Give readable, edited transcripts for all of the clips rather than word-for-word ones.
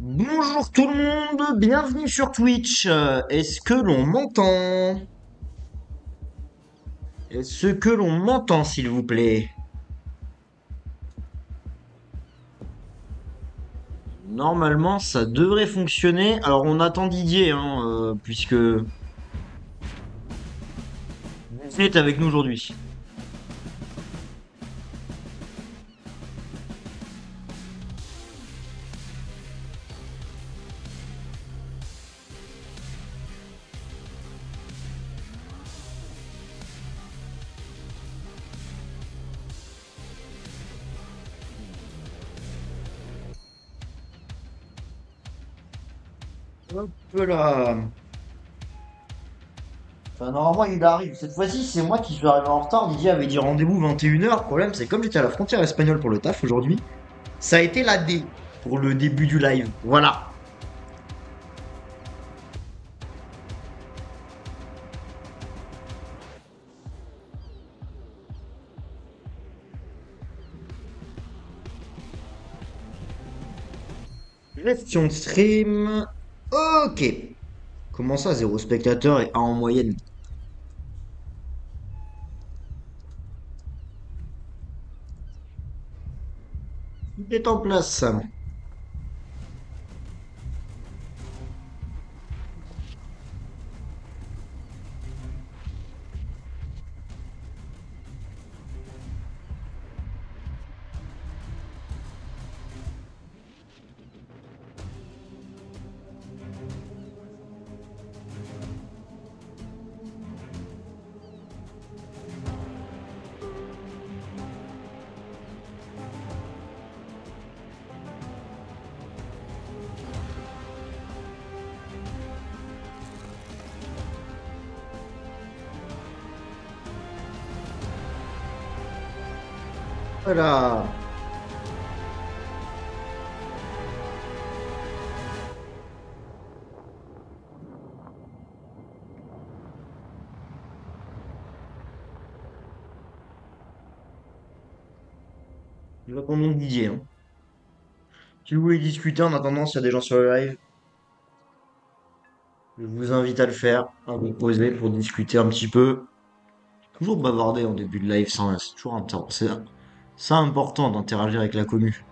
Bonjour tout le monde, bienvenue sur Twitch. Est-ce que l'on m'entend? Est-ce que l'on m'entend, s'il vous plaît? Normalement, ça devrait fonctionner. Alors, on attend Didier, hein, puisque Didier est avec nous aujourd'hui. Hop là. Enfin, normalement, il arrive. Cette fois-ci, c'est moi qui suis arrivé en retard. Didier avait dit rendez-vous 21 h. Le problème, c'est comme j'étais à la frontière espagnole pour le taf aujourd'hui, ça a été la D pour le début du live. Voilà. Gestion de stream. Ok. Comment ça, zéro spectateur et un en moyenne? Tout est en place. Voilà. Nous attendons Didier, hein. Si vous voulez discuter en attendant s'il y a des gens sur le live, je vous invite à le faire, à vous poser pour discuter un petit peu. Toujours bavarder en début de live, c'est toujours c'est important d'interagir avec la commu.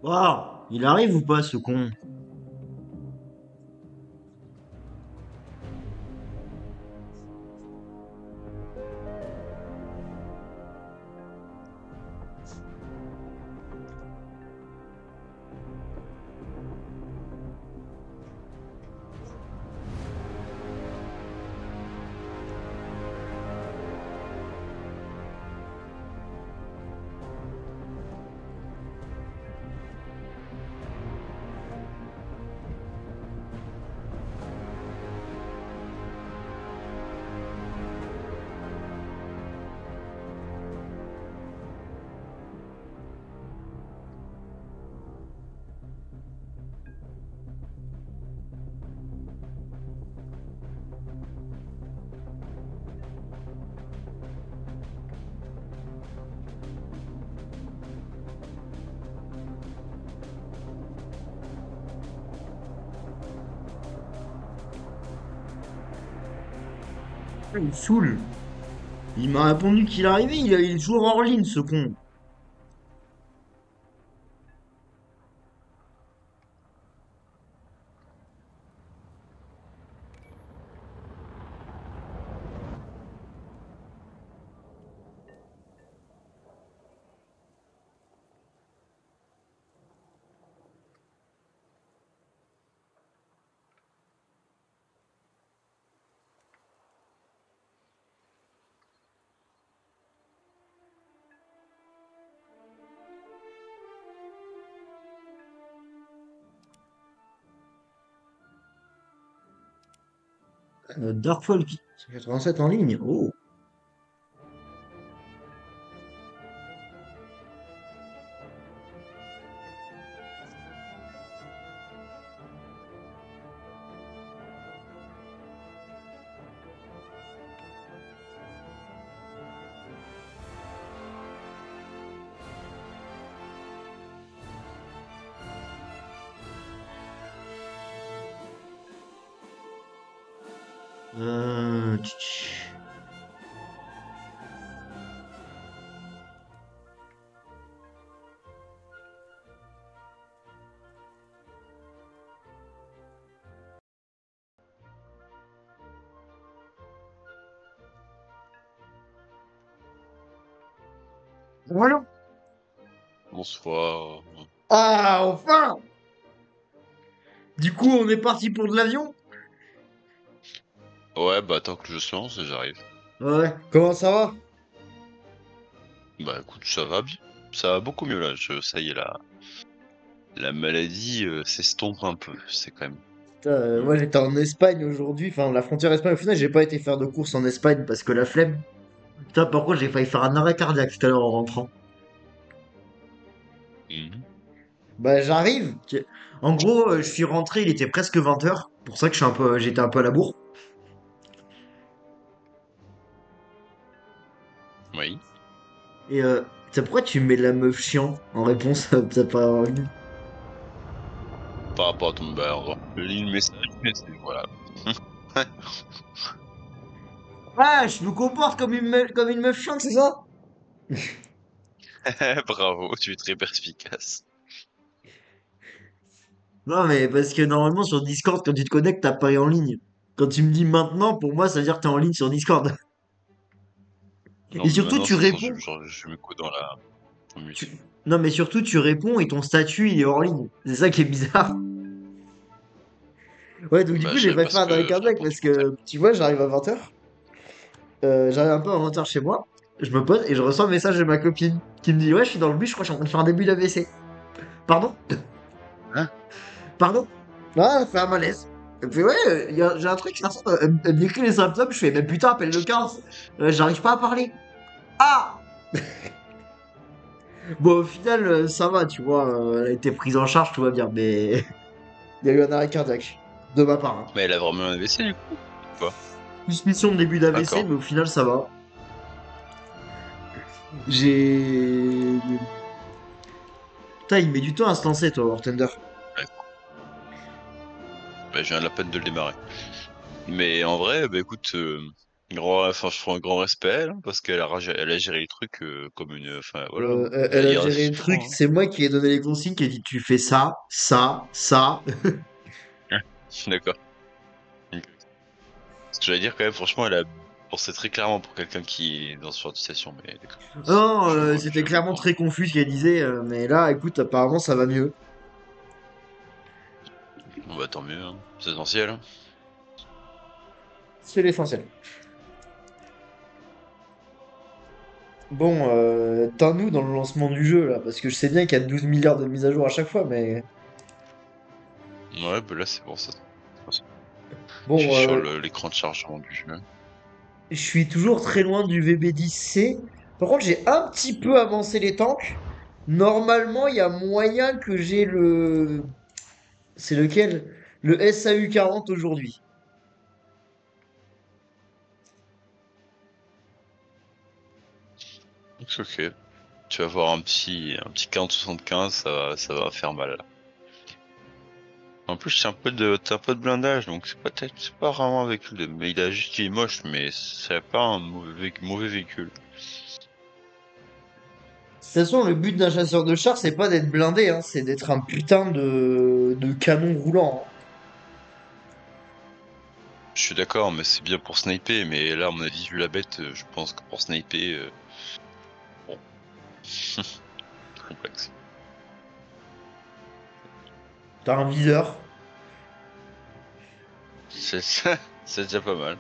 Waouh, il arrive ou pas ce con? Il me saoule. Il m'a répondu qu'il arrivait, il est toujours hors ligne ce con. Darkfall 87 en ligne. Oh. Tch. Voilà. Bonsoir. Ah, enfin! Du coup, on est parti pour de l'avion? Ouais, bah attends que je se lance et j'arrive. Ouais. Comment ça va? Bah écoute, ça va bien. Ça va beaucoup mieux là. Ça y est, la maladie s'estompe un peu. C'est quand même. Putain, Hmm. moi j'étais en Espagne aujourd'hui, enfin la frontière Espagne. Au final, j'ai pas été faire de course en Espagne parce que la flemme. Putain, par contre, j'ai failli faire un arrêt cardiaque tout à l'heure en rentrant. Mhm. Bah, j'arrive. En gros, je suis rentré, il était presque 20h. Pour ça que j'étais un peu à la bourre. Oui. Et putain, pourquoi tu mets la meuf chiant en réponse à pas. Par rapport à ton. Bah, je lis le message, mais c'est. Voilà. Ah, je me comporte comme une meuf chiante, c'est ça? Bravo, tu es très perspicace. Non, mais parce que normalement sur Discord, quand tu te connectes, t'apparais en ligne. Quand tu me dis maintenant, pour moi, ça veut dire que t'es en ligne sur Discord. Non, Et mais surtout, maintenant, tu ça sent, réponds. je me couds dans en mute. Non, mais surtout, tu réponds et ton statut, il est hors ligne. C'est ça qui est bizarre. Ouais, donc du Bah, coup, j'ai je pas fait parce un arrêt que je cardiaque réponds tout parce le temps. que, tu vois, j'arrive à 20h. J'arrive un peu à 20h chez moi. Je me pose et je reçois un message de ma copine qui me dit: Ouais, je suis dans le bus, je crois que je suis en train de faire un début d'AVC. Pardon? Hein? Pardon? Ah, elle fait un malaise. Elle me fait: Ouais, j'ai un truc, elle me décrit les symptômes. Je fais: Mais putain, appelle le 15. J'arrive pas à parler. Ah! Bon, au final, ça va, tu vois. Elle a été prise en charge, tout va bien. Mais il y a eu un arrêt cardiaque. De ma part, hein. Mais elle a vraiment un AVC du coup? Ou pas? Suspicion de début d'AVC, D'accord. mais au final, ça va. J'ai. Putain, il met du temps à se lancer, toi, War Thunder. Ouais. Bah, je viens à la peine de le démarrer. Mais en vrai, bah écoute, enfin, je prends un grand respect, là, parce elle a géré le truc comme une. Enfin, voilà, hein. Elle a Il reste géré ce le qu'il truc, faut, hein. c'est moi qui ai donné les consignes, qui ai dit: Tu fais ça, ça, ça. D'accord. Ok. Ce que j'allais dire quand même, franchement, elle a pensé très clairement pour quelqu'un qui est dans ce genre de situation, mais d'accord. Non, Je c'était clairement comprends. très confus ce qu'elle disait, mais là, écoute, apparemment, ça va mieux. Bon bah tant mieux, hein. C'est essentiel, hein. C'est l'essentiel. Bon, t'en nous dans le lancement du jeu, là, parce que je sais bien qu'il y a 12 milliards de mises à jour à chaque fois, mais. Ouais, bah là c'est bon, ça. Je suis Bon, sur l'écran de chargement du jeu. je suis toujours très loin du VB10C. Par contre, j'ai un petit peu avancé les tanks. Normalement, il y a moyen que j'ai le. C'est lequel? Le SAU 40 aujourd'hui. Ok, ok. Tu vas voir un petit 40-75, ça va faire mal là. En plus, t'as un peu de blindage, donc c'est pas vraiment un véhicule mais il a juste, il est moche, mais c'est pas un mauvais véhicule. De toute façon, le but d'un chasseur de char, c'est pas d'être blindé, hein, c'est d'être un putain de canon roulant, hein. Je suis d'accord, mais c'est bien pour sniper, mais là, à mon avis, vu la bête, je pense que pour sniper, bon, c'est complexe. T'as un viseur. C'est ça, c'est déjà pas mal.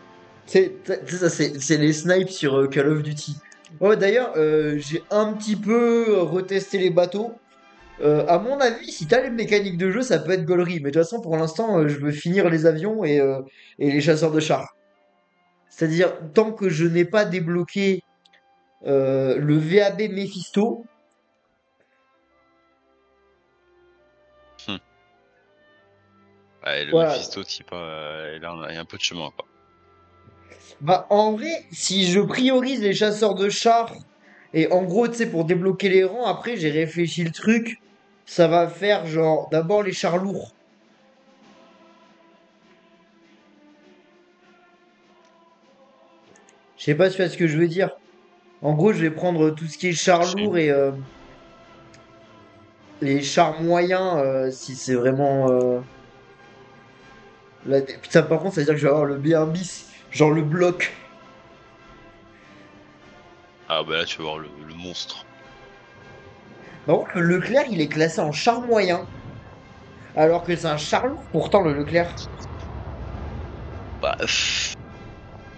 Ça, c'est les snipes sur Call of Duty. Ouais, d'ailleurs, j'ai un petit peu retesté les bateaux. À mon avis, si t'as les mécaniques de jeu, ça peut être gaulerie. Mais de toute façon, pour l'instant, je veux finir les avions et les chasseurs de chars. C'est-à-dire, tant que je n'ai pas débloqué le VAB Mephisto, Hum. Ouais, le voilà. Mephisto, là, il y a un peu de chemin, quoi. Bah, en vrai, si je priorise les chasseurs de chars, et en gros, tu sais, pour débloquer les rangs, après, j'ai réfléchi le truc, ça va faire genre, d'abord les chars lourds. Je sais pas si tu vois ce que je veux dire. En gros, je vais prendre tout ce qui est chars Si. lourds et les chars moyens, si c'est vraiment... Putain, par contre, ça veut dire que je vais avoir le B1 bis, genre le bloc. Ah, bah là, tu vas voir le monstre. Par contre, le Leclerc, il est classé en char moyen, alors que c'est un char lourd, pourtant, le Leclerc. Bah,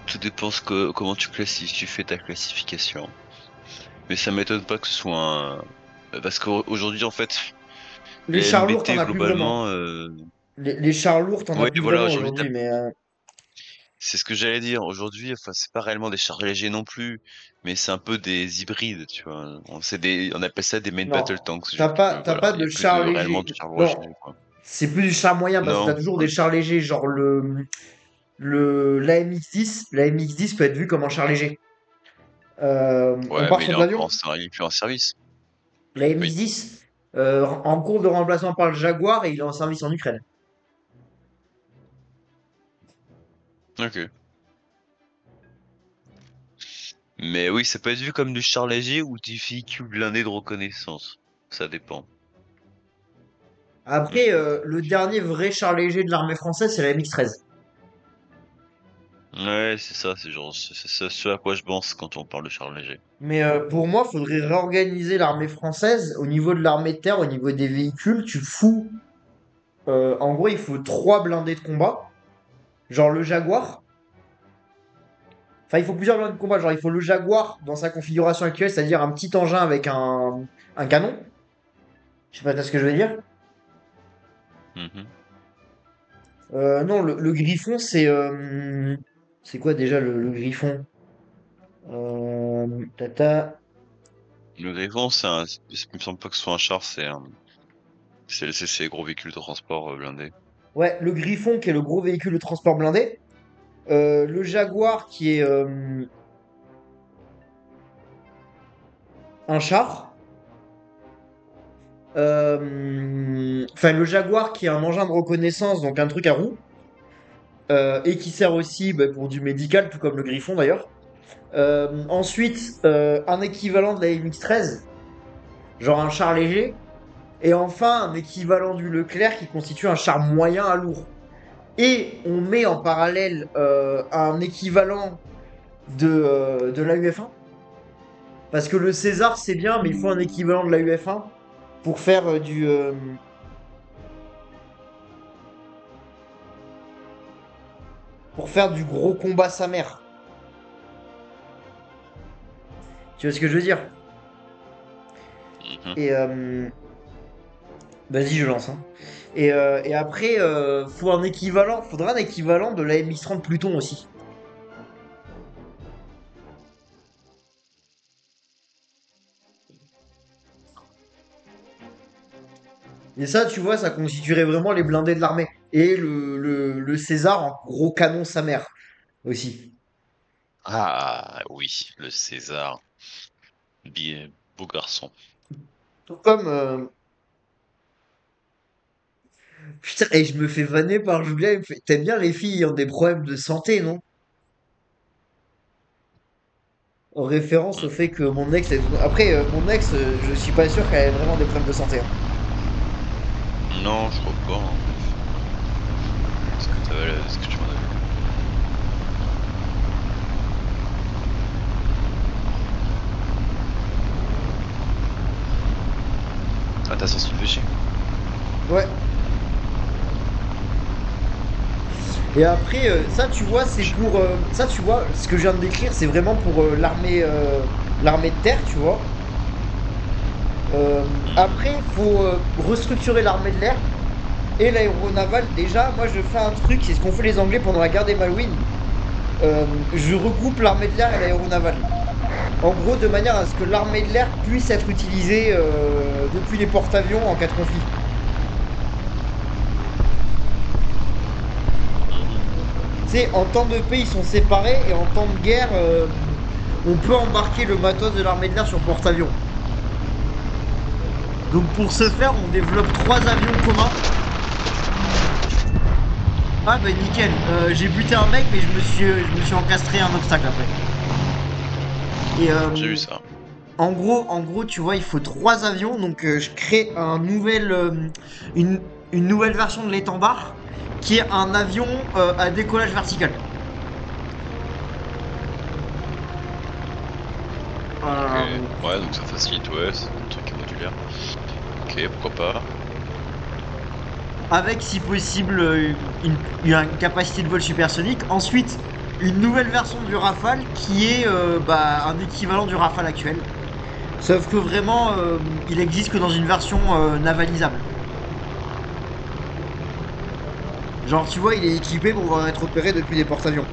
tout dépend comment tu fais ta classification. Mais ça m'étonne pas que ce soit parce qu'aujourd'hui, en fait, Les les chars lourds, MBT, t'en as plus vraiment. globalement, Les chars lourds, t'en as ouais, plus voilà, vraiment aujourd'hui, aujourd'hui, mais... c'est ce que j'allais dire. Aujourd'hui, enfin, c'est pas réellement des chars légers non plus, mais c'est un peu des hybrides, tu vois. On appelle ça des main Non, battle tanks, t'as voilà. pas Il y de a plus chars réellement légers. de chars légers, Non, quoi. c'est plus du char moyen parce que t'as Non, toujours des chars légers, genre l'AMX-10. L'AMX-10 peut être vu comme un char léger. On ouais, part mais sur de l'avion. il est plus en service. Oui. L'AMX-10, en cours de remplacement par le Jaguar et il est en service en Ukraine. Ok. Mais oui, ça peut être vu comme du char léger ou du véhicule blindé de reconnaissance. Ça dépend. Mm. Après, le dernier vrai char léger de l'armée française, c'est la MX-13. Ouais, c'est ça, c'est ce à quoi je pense quand on parle de char léger. Mais pour moi, faudrait réorganiser l'armée française au niveau de l'armée de terre, au niveau des véhicules. Tu fous. En gros, il faut trois blindés de combat. Genre le Jaguar. Enfin, il faut plusieurs blindés de combat. Genre, il faut le Jaguar dans sa configuration actuelle, c'est-à-dire un petit engin avec un canon. Je sais pas ce que je veux dire. Mhm. Non, le Griffon, c'est quoi déjà le Griffon? Tata. Le Griffon, il me semble pas que ce soit un char, c'est gros véhicules de transport blindés. Ouais, le Griffon qui est le gros véhicule de transport blindé. Le Jaguar qui est un char. Enfin, le Jaguar qui est un engin de reconnaissance, donc un truc à roues. Et qui sert aussi bah, pour du médical, tout comme le Griffon d'ailleurs. Ensuite, un équivalent de la MX-13, genre un char léger. Et enfin, un équivalent du Leclerc qui constitue un char moyen à lourd. Et on met en parallèle un équivalent de l'AUF1. Parce que le César, c'est bien, mais il faut un équivalent de l'AUF1 pour faire pour faire du gros combat sa mère. Tu vois ce que je veux dire? Mhm. Et vas-y, je lance. Hein. Et après, faudra un équivalent de la MX-30 Pluton aussi. Et ça, tu vois, ça constituerait vraiment les blindés de l'armée. Et le César en gros canon sa mère aussi. Ah oui, le César, bien beau garçon. Tout comme. Putain, et je me fais vanner par Julia. T'aimes bien les filles qui ont des problèmes de santé, non? En référence au Mm. fait que mon ex. Après, mon ex, je suis pas sûr qu'elle ait vraiment des problèmes de santé. Hein. Non, je crois pas, hein. Est-ce que tu m'en as vu? Ah, t'as sens le péché. Ouais. Et après, ça, tu vois, c'est pour. Ça, tu vois, ce que je viens de décrire, c'est vraiment pour l'armée de terre, tu vois. Mhm. Après, il faut restructurer l'armée de l'air et l'aéronavale. Déjà, moi, je fais un truc, c'est ce qu'ont fait les Anglais pendant la guerre des Malouines. je regroupe l'armée de l'air et l'aéronavale. En gros, de manière à ce que l'armée de l'air puisse être utilisée depuis les porte-avions en cas de conflit. Tu sais, en temps de paix, ils sont séparés et en temps de guerre, on peut embarquer le matos de l'armée de l'air sur porte-avions. Donc pour ce faire, on développe 3 avions communs. Ah bah nickel, j'ai buté un mec mais je me suis encastré un obstacle après. Et J'ai vu ça. en gros, tu vois, il faut 3 avions, donc je crée une nouvelle version de l'étendard qui est un avion à décollage vertical. Euh, Ok. Ouais, donc ça facilite, ouais, c'est un truc modulaire. Ok, pourquoi pas. Avec, si possible, une capacité de vol supersonique. Ensuite, une nouvelle version du Rafale qui est un équivalent du Rafale actuel. Sauf que vraiment, il existe que dans une version navalisable. Genre, tu vois, il est équipé pour pouvoir être opéré depuis des porte-avions.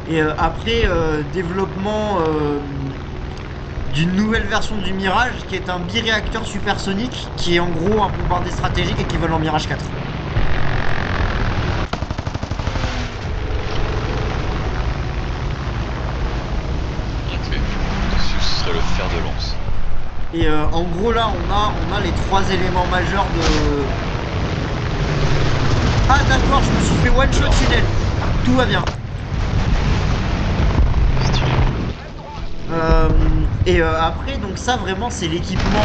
Et après, développement d'une nouvelle version du Mirage qui est un biréacteur supersonique qui est en gros un bombardier stratégique équivalent Mirage 4. Ok. Donc ce serait le fer de lance. Et en gros, là, on a les 3 éléments majeurs de. Ah, d'accord, je me suis fait one shot tunnel. Tout va bien. Stylé. Et après, donc ça vraiment c'est l'équipement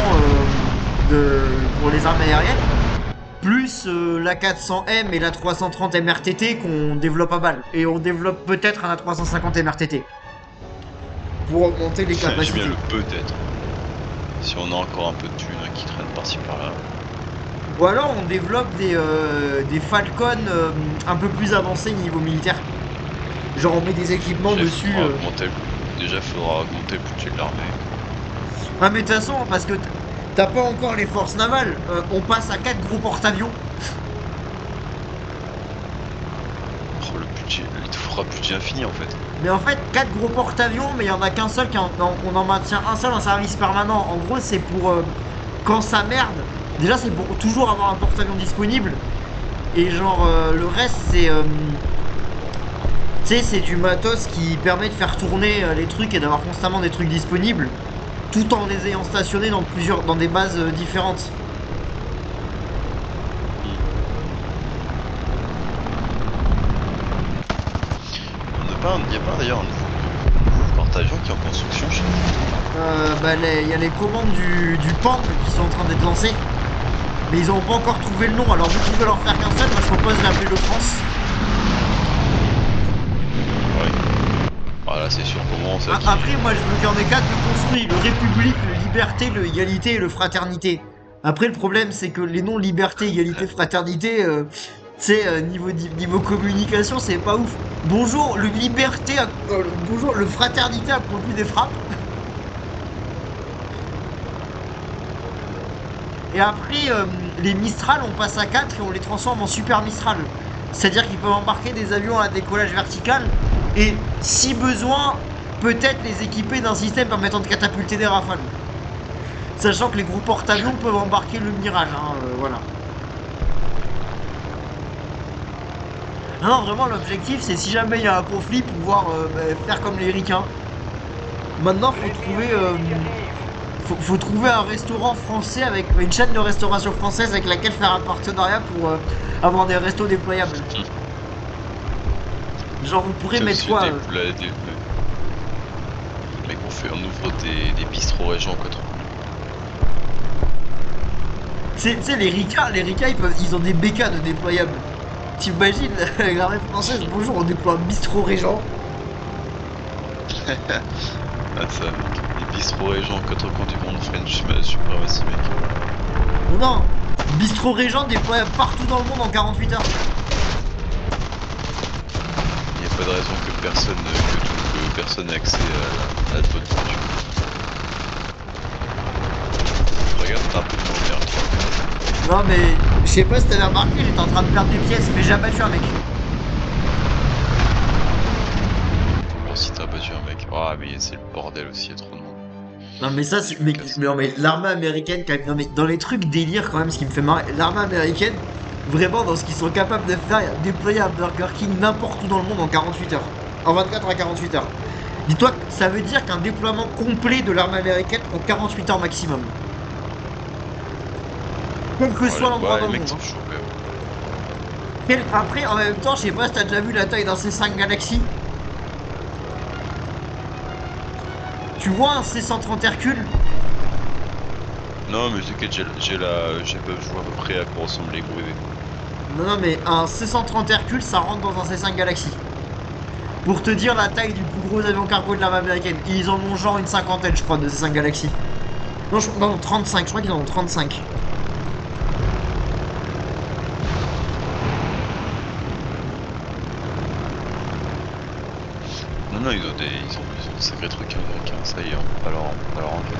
pour les armes aériennes, plus la 400M et la 330 MRTT qu'on développe à balle. Et on développe peut-être un A350 MRTT pour augmenter les J'aime capacités. bien le peut-être. Si on a encore un peu de thunes qui traînent par-ci par-là. Ou alors on développe des Falcon un peu plus avancés niveau militaire. Genre on met des équipements Déjà, il dessus. faudra augmenter Déjà, faudra augmenter le budget de l'armée. Ah mais de toute façon, parce que t'as pas encore les forces navales, on passe à 4 gros porte-avions. Oh, le budget, il te faudra budget infini en fait. Mais en fait, 4 gros porte-avions, mais il y en a qu'un seul, on en maintient un seul en service permanent. En gros, c'est pour quand ça merde. Déjà, c'est pour toujours avoir un porte-avions disponible. Et genre, le reste, c'est. Tu sais, c'est du matos qui permet de faire tourner les trucs et d'avoir constamment des trucs disponibles, tout en les ayant stationnés dans des bases différentes. Il y a pas d'ailleurs un nouveau porte-avions qui est en construction chez nous. Il y a les commandes du PAN qui sont en train d'être lancées. Mais ils n'ont pas encore trouvé le nom. Alors, vu qu'ils veulent en faire qu'un seul, moi je propose de l'appeler le France. Ouais. Voilà, c'est sûr comment ça. Après, moi je veux qu'il y en ait 4 de construits: le République, le Liberté, le Égalité et le Fraternité. Après, le problème, c'est que les noms Liberté, Égalité, Fraternité, niveau communication, c'est pas ouf. Bonjour, le Liberté, bonjour, le Fraternité a produit des frappes. Et après, les Mistral, on passe à 4 et on les transforme en Super Mistral. C'est-à-dire qu'ils peuvent embarquer des avions à décollage vertical et, si besoin, peut-être les équiper d'un système permettant de catapulter des rafales. Sachant que les gros porte-avions peuvent embarquer le Mirage, hein, voilà. Non, vraiment, l'objectif, c'est si jamais il y a un conflit, pouvoir faire comme les ricains. Maintenant, faut trouver un restaurant français avec une chaîne de restauration française avec laquelle faire un partenariat pour avoir des restos déployables. Genre, vous pourrez mettre quoi Mec, on ouvre des bistrots régents quoi. Tu sais, les ricains, ils ont des bécanes déployables. T'imagines l'armée française, bonjour, on déploie un bistrot régent. Ah ça mec, les bistrots régents aux 4 coins du monde French suprématie mec. Non, bistrot régent déployable partout dans le monde en 48 heures. Il n'y a pas de raison que personne ait accès à la bonne fortune. Regarde, t'as un peu de lumière, toi. Non mais, je sais pas si t'avais remarqué, j'étais en train de perdre des pièces, mais j'ai abattu un mec. Ah, mais c'est le bordel aussi, il y a trop de monde. Non mais ça, Je c'est... me casse. non, mais l'armée américaine, non, mais dans les trucs délire quand même, ce qui me fait marrer, l'armée américaine, vraiment dans ce qu'ils sont capables de faire, déployer un Burger King n'importe où dans le monde en 48 heures. En 24 à 48 heures. Dis-toi que ça veut dire qu'un déploiement complet de l'armée américaine prend 48 heures maximum. Quel que soit l'endroit Ouais, dans les le mecs monde. sont Hein. chauds quand même. Après, en même temps, je sais pas si t'as déjà vu la taille d'un C5 Galaxy. Tu vois un C130 Hercule? Non, mais t'inquiète, j'ai pas joué à peu près à quoi ressemblent les gros bébés. Non, non, mais un C130 Hercule, ça rentre dans un C5 Galaxy. Pour te dire la taille du plus gros avion cargo de l'armée américaine. Ils en ont genre une cinquantaine, je crois, de C5 Galaxy. Non, non, 35, je crois qu'ils en ont 35. Non, non, ils ont des sacrés trucs américains, ça y est, on peut pas leur enlever.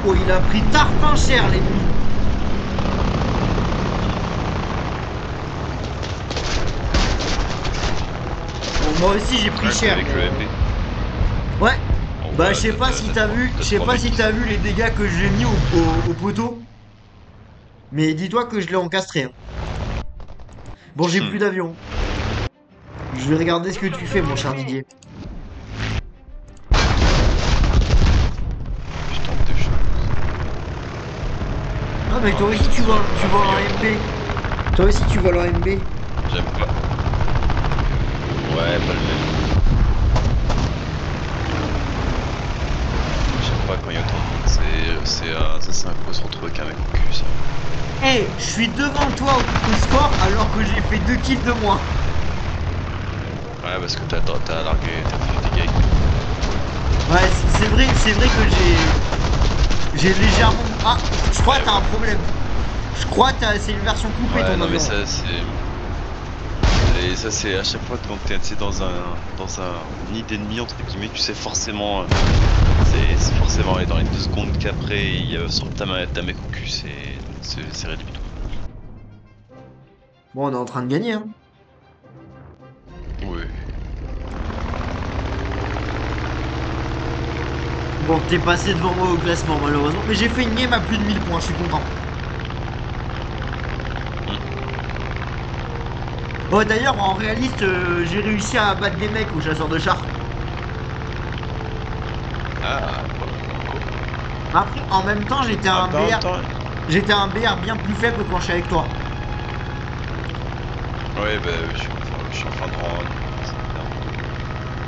Oh, il a pris tarpin cher, l'ennemi. Bon, moi aussi, j'ai pris Ouais, cher. avec Mais... le MP. Ouais. Bon, Bah, voilà, je sais pas si t'as vu, je sais 3 pas si mecs. t'as vu les dégâts que j'ai mis au poteau. Mais dis-toi que je l'ai encastré. Hein. Bon, j'ai plus d'avion. Je vais regarder ce que tu fais, mon cher Didier. Je tente des choses. Ah, mais toi Ah, aussi, putain, tu vois un MB. Toi aussi, tu vois le MB. j'aime pas. Ouais, pas le même. J'aime pas quand il y a autant de monde. Ça, c'est un coup à se retrouver avec un mec au cul, ça. Eh, je suis devant toi au score alors que j'ai fait 2 kills de moins. Ouais, parce que t'as largué, t'as fait des dégâts. Ouais, c'est vrai que j'ai légèrement. Ah, je crois que t'as un problème. Je crois que c'est une version coupée Ouais, ton non, mais avion. ça, c'est. Et ça, c'est à chaque fois quand t'es dans un nid d'ennemis, entre guillemets, tu sais forcément. C'est forcément, et dans les 2 secondes qu'après, il va sur ta mec au cul, c'est rédhibitoire. Bon, on est en train de gagner, hein. Oui. Bon, t'es passé devant moi au classement, malheureusement. Mais j'ai fait une game à plus de 1000 points, je suis content. Oh, d'ailleurs, en réaliste, j'ai réussi à battre des mecs au chasseur de chars. Ah, Après, en même temps, j'étais en un même BR. temps, J'étais un BR bien plus faible quand je suis avec toi. ouais, bah, je suis en fin de rang.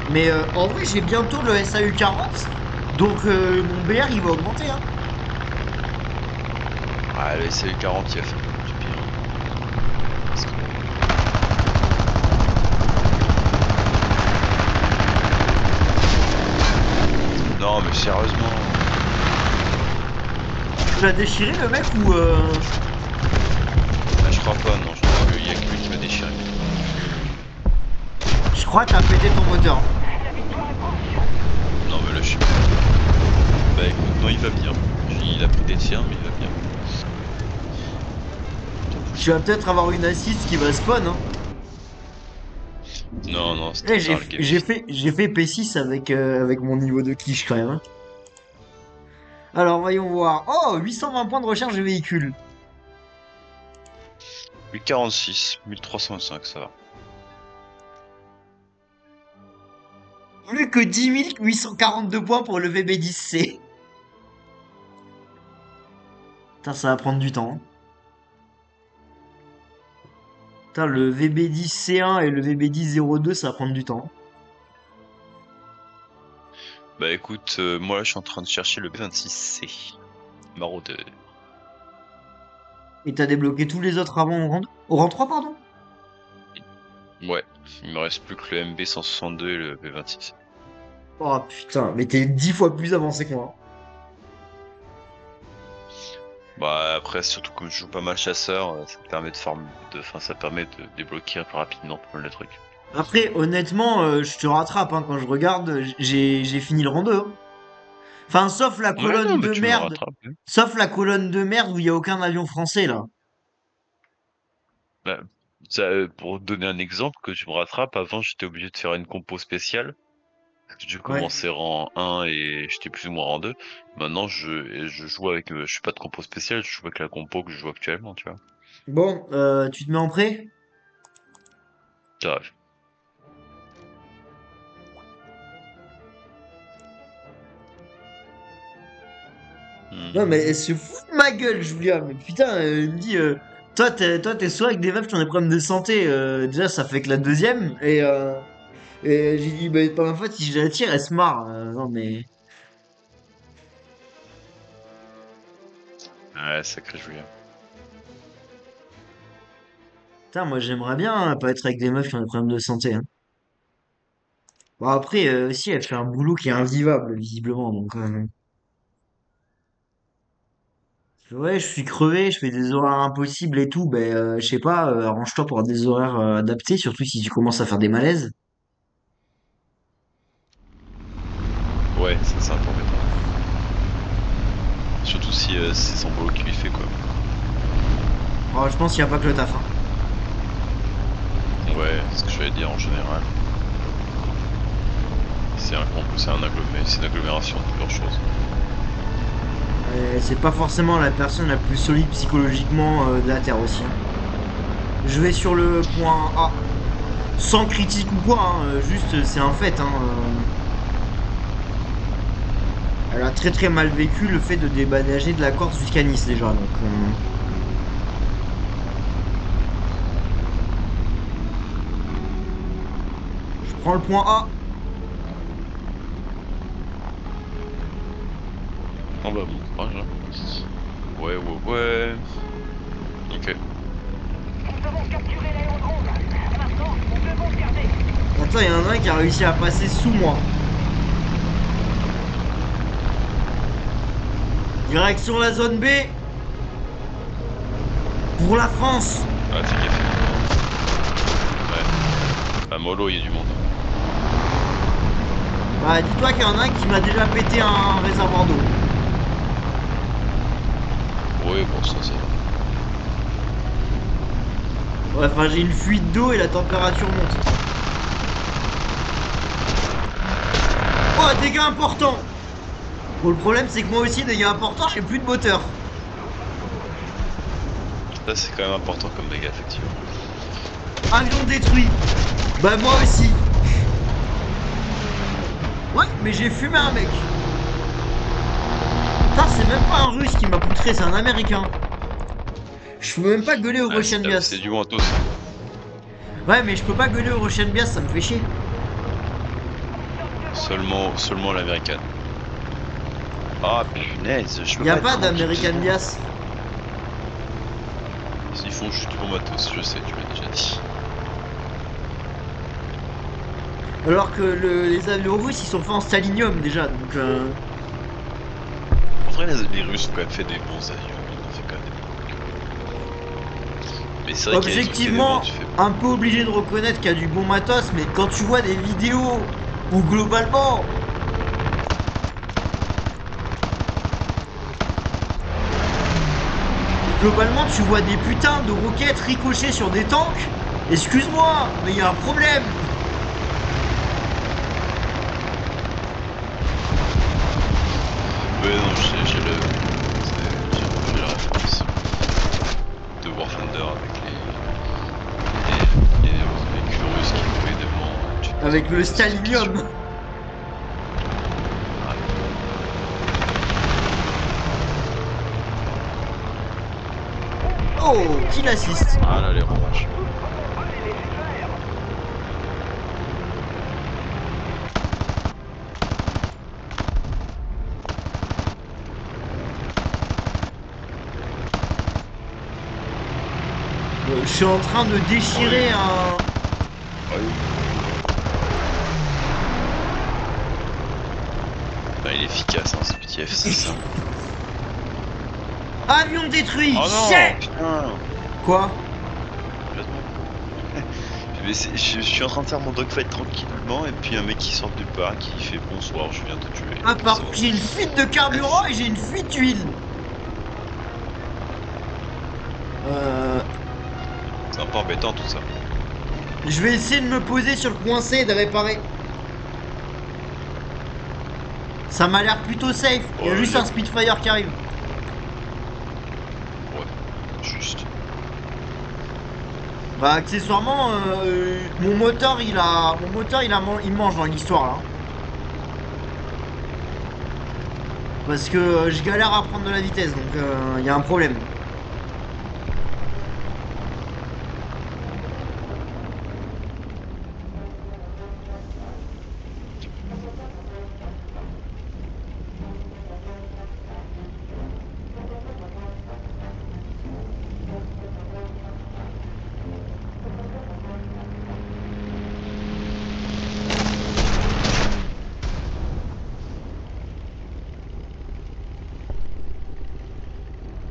Mais en vrai, j'ai bientôt le SAU 40. Donc mon BR il va augmenter. Hein. Ah, le SL 40, il a fait beaucoup du pire. Parce que- Non, mais sérieusement. Tu l'as déchiré le mec ou Ah, je crois pas, non, je crois qu'il y a que lui qui m'a déchiré. je crois que t'as pété ton moteur. Non, mais là, je suis pas. Bah écoute, non, il va bien. Il a pris des tirs, mais il va bien. Tu vas peut-être avoir une assist qui va spawn. Hein. Non, non, c'est Eh, trop tard, le game est fini. j'ai fait P6 avec mon niveau de quiche quand même. Hein. Alors voyons voir. Oh 820 points de recherche de véhicule. 1046, 1305, ça va. Plus que 10 842 points pour le VB10C. Putain, ça va prendre du temps. Hein. Putain, le VB10C1 et le VB1002, ça va prendre du temps. Bah écoute, moi je suis en train de chercher le B26C. Maraudeur. Et t'as débloqué tous les autres avant au rang 2 Au rang 3, pardon. Ouais. Il me reste plus que le MB162 et le B26. Oh putain, mais t'es 10 fois plus avancé que moi. Bah après, surtout comme je joue pas mal chasseur, ça me permet ça permet de débloquer plus rapidement pas mal de trucs. Après, honnêtement, je te rattrape hein, quand je regarde, j'ai fini le rang 2, hein. Enfin, sauf la Ouais, non, colonne mais de tu me merde. rattrapes, hein. Sauf la colonne de merde où il y a aucun avion français là. Bah, pour donner un exemple, que tu me rattrapes, avant j'étais obligé de faire une compo spéciale. Parce que je Ouais. commençais rang 1 et j'étais plus ou moins rang 2. Maintenant je joue avec. Je suis pas de compo spéciale, je joue avec la compo que je joue actuellement, tu vois. Bon, tu te mets en prêt? Ça arrive. Non, mais Mhm. elle se fout de ma gueule, Julia. Mais putain, il me dit, toi, t'es soit avec des meufs qui ont des problèmes de santé. Déjà, ça fait que la deuxième. Et j'ai dit, bah, pas ma faute si je la tire, elle se marre. Non, mais. Ouais, sacré Julien. Putain, moi, j'aimerais bien hein, pas être avec des meufs qui ont des problèmes de santé, hein. Bon, après, aussi, elle fait un boulot qui est invivable, visiblement. Donc, ouais, je suis crevé, je fais des horaires impossibles et tout. Ben, je sais pas, arrange-toi pour avoir des horaires adaptés, surtout si tu commences à faire des malaises. Ouais, ça c'est un peu embêtant. Surtout si c'est son boulot qui lui fait quoi. Oh, je pense qu'il n'y a pas que le taf, hein. Ouais, c'est ce que je vais dire en général. C'est une agglomération de plusieurs choses. C'est pas forcément la personne la plus solide psychologiquement de la Terre aussi, hein. Je vais sur le point A. Sans critique ou quoi, hein, juste c'est un fait, hein. Elle a très très mal vécu le fait de déménager de la Corse jusqu'à Nice déjà. Donc, je prends le point A. Oh bah bon courage, hein. Ouais, ouais, ouais. Ok. Attends, il y en a un qui a réussi à passer sous moi. Direction la zone B. Pour la France. Ah, fais gaffe. Ouais. À Molo, il y a du monde. Bah, dis-toi qu'il y en a un qui m'a déjà pété un réservoir d'eau. Ouais, bon, ça. Ouais, enfin, j'ai une fuite d'eau et la température monte. Oh, dégâts importants. Bon, le problème, c'est que moi aussi, dégâts importants, j'ai plus de moteur. Ça, c'est quand même important comme dégâts, effectivement. Avion détruit. Bah, moi aussi. Ouais, mais j'ai fumé un mec. Putain, c'est même pas un russe qui m'a poutré, c'est un américain. Je peux même pas gueuler au Ah, Russian c'est Bias. du matos. Ouais, mais je peux pas gueuler au Russian Bias, ça me fait chier. Seulement l'américaine. Ah, punaise, je peux Y a pas pas être d'American tranquille. Bias. Ils font juste du bon matos, je sais, tu l'as déjà dit. Alors que les avions russes, ils sont faits en stalinium déjà, donc En vrai, les Russes ont quand même fait des bons avions. Ils ont fait quand même des bons trucs. Mais c'est vrai qu'il y a des trucs, il y a des moments objectivement, où tu fais. un peu obligé de reconnaître qu'il y a du bon matos, mais quand tu vois des vidéos où globalement tu vois des putains de roquettes ricocher sur des tanks, excuse-moi, mais il y a un problème. Ouais, non, j'ai la référence de War Thunder avec les véhicules russes qui couraient devant. Tu te poses Avec quand le même cette question. stalinium. Oh, qui l'assiste? Ah là, les ravages. Je suis en train de déchirer un... Oui. Ah, il est efficace, hein, ce petit F6. Hein. Avion détruit. Oh non, Shit. putain. Quoi? Je suis en train de faire mon dogfight tranquillement et puis un mec qui sort du parc qui fait bonsoir, je viens te tuer. Ah, par contre, j'ai une fuite de carburant et j'ai une fuite d'huile. C'est un peu embêtant tout ça. Je vais essayer de me poser sur le coin C et de réparer. Ça m'a l'air plutôt safe. Il y a juste un Spitfire qui arrive. Ouais, juste. Bah accessoirement, mon moteur il mange dans l'histoire là. Parce que je galère à prendre de la vitesse, donc il y a un problème.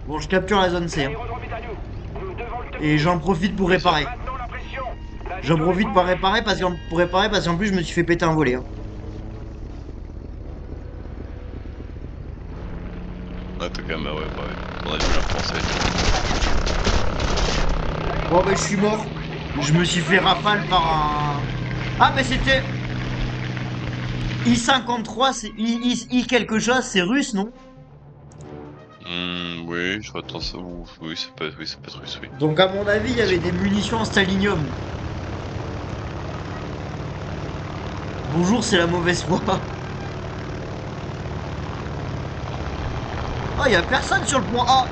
Bon, je capture la zone C. Hein. Et j'en profite pour réparer. J'en profite pour réparer parce qu'en plus je me suis fait péter un volet. Hein. Ah, t'as quand même, ouais, on a dû la penser. Bon bah je suis mort. Je me suis fait rafale par un... Ah mais c'était... I-53, c'est I quelque chose, c'est russe, non? Oui, je attends ça. Oui, ça peut être russe, oui. Donc à mon avis, il y avait des munitions en stalinium. Bonjour, c'est la mauvaise foi. Oh, il y a personne sur le point A.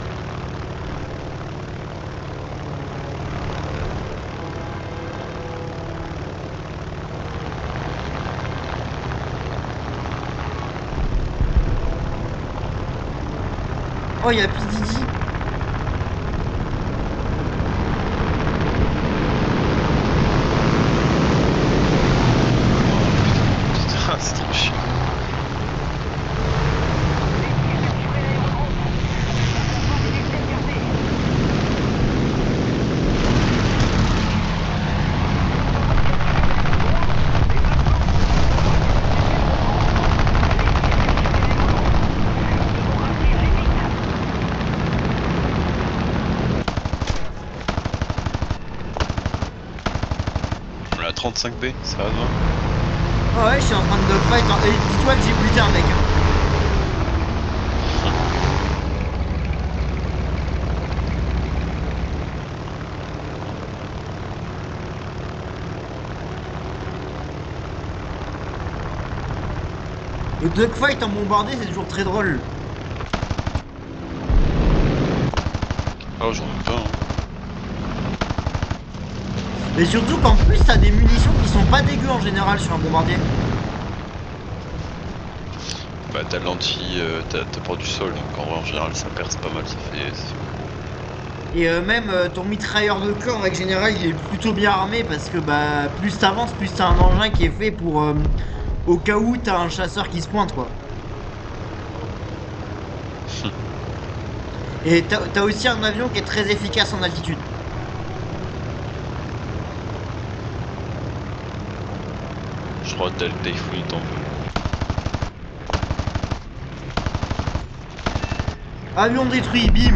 Oh, il y a Pididi. Putain, c'est trop chiant. La 35B, ça va, non? Oh ouais, je suis en train de dogfight. Hein. Et dis-toi que j'ai buté un mec. Hein. Le dogfight en bombardé, c'est toujours très drôle. Oh, j'en ai pas, hein. Et surtout qu'en plus, t'as des munitions qui sont pas dégueu en général sur un bombardier. Bah, t'as l'anti. T'as peur du sol, donc en vrai, en général, ça perce pas mal, ça fait. Et même ton mitrailleur de camp, en règle générale, il est plutôt bien armé parce que bah plus t'avances, plus t'as un engin qui est fait pour au cas où t'as un chasseur qui se pointe quoi. Et t'as aussi un avion qui est très efficace en altitude. Je crois que t'as le Typhoon, il t'en veut. Avion détruit, bim.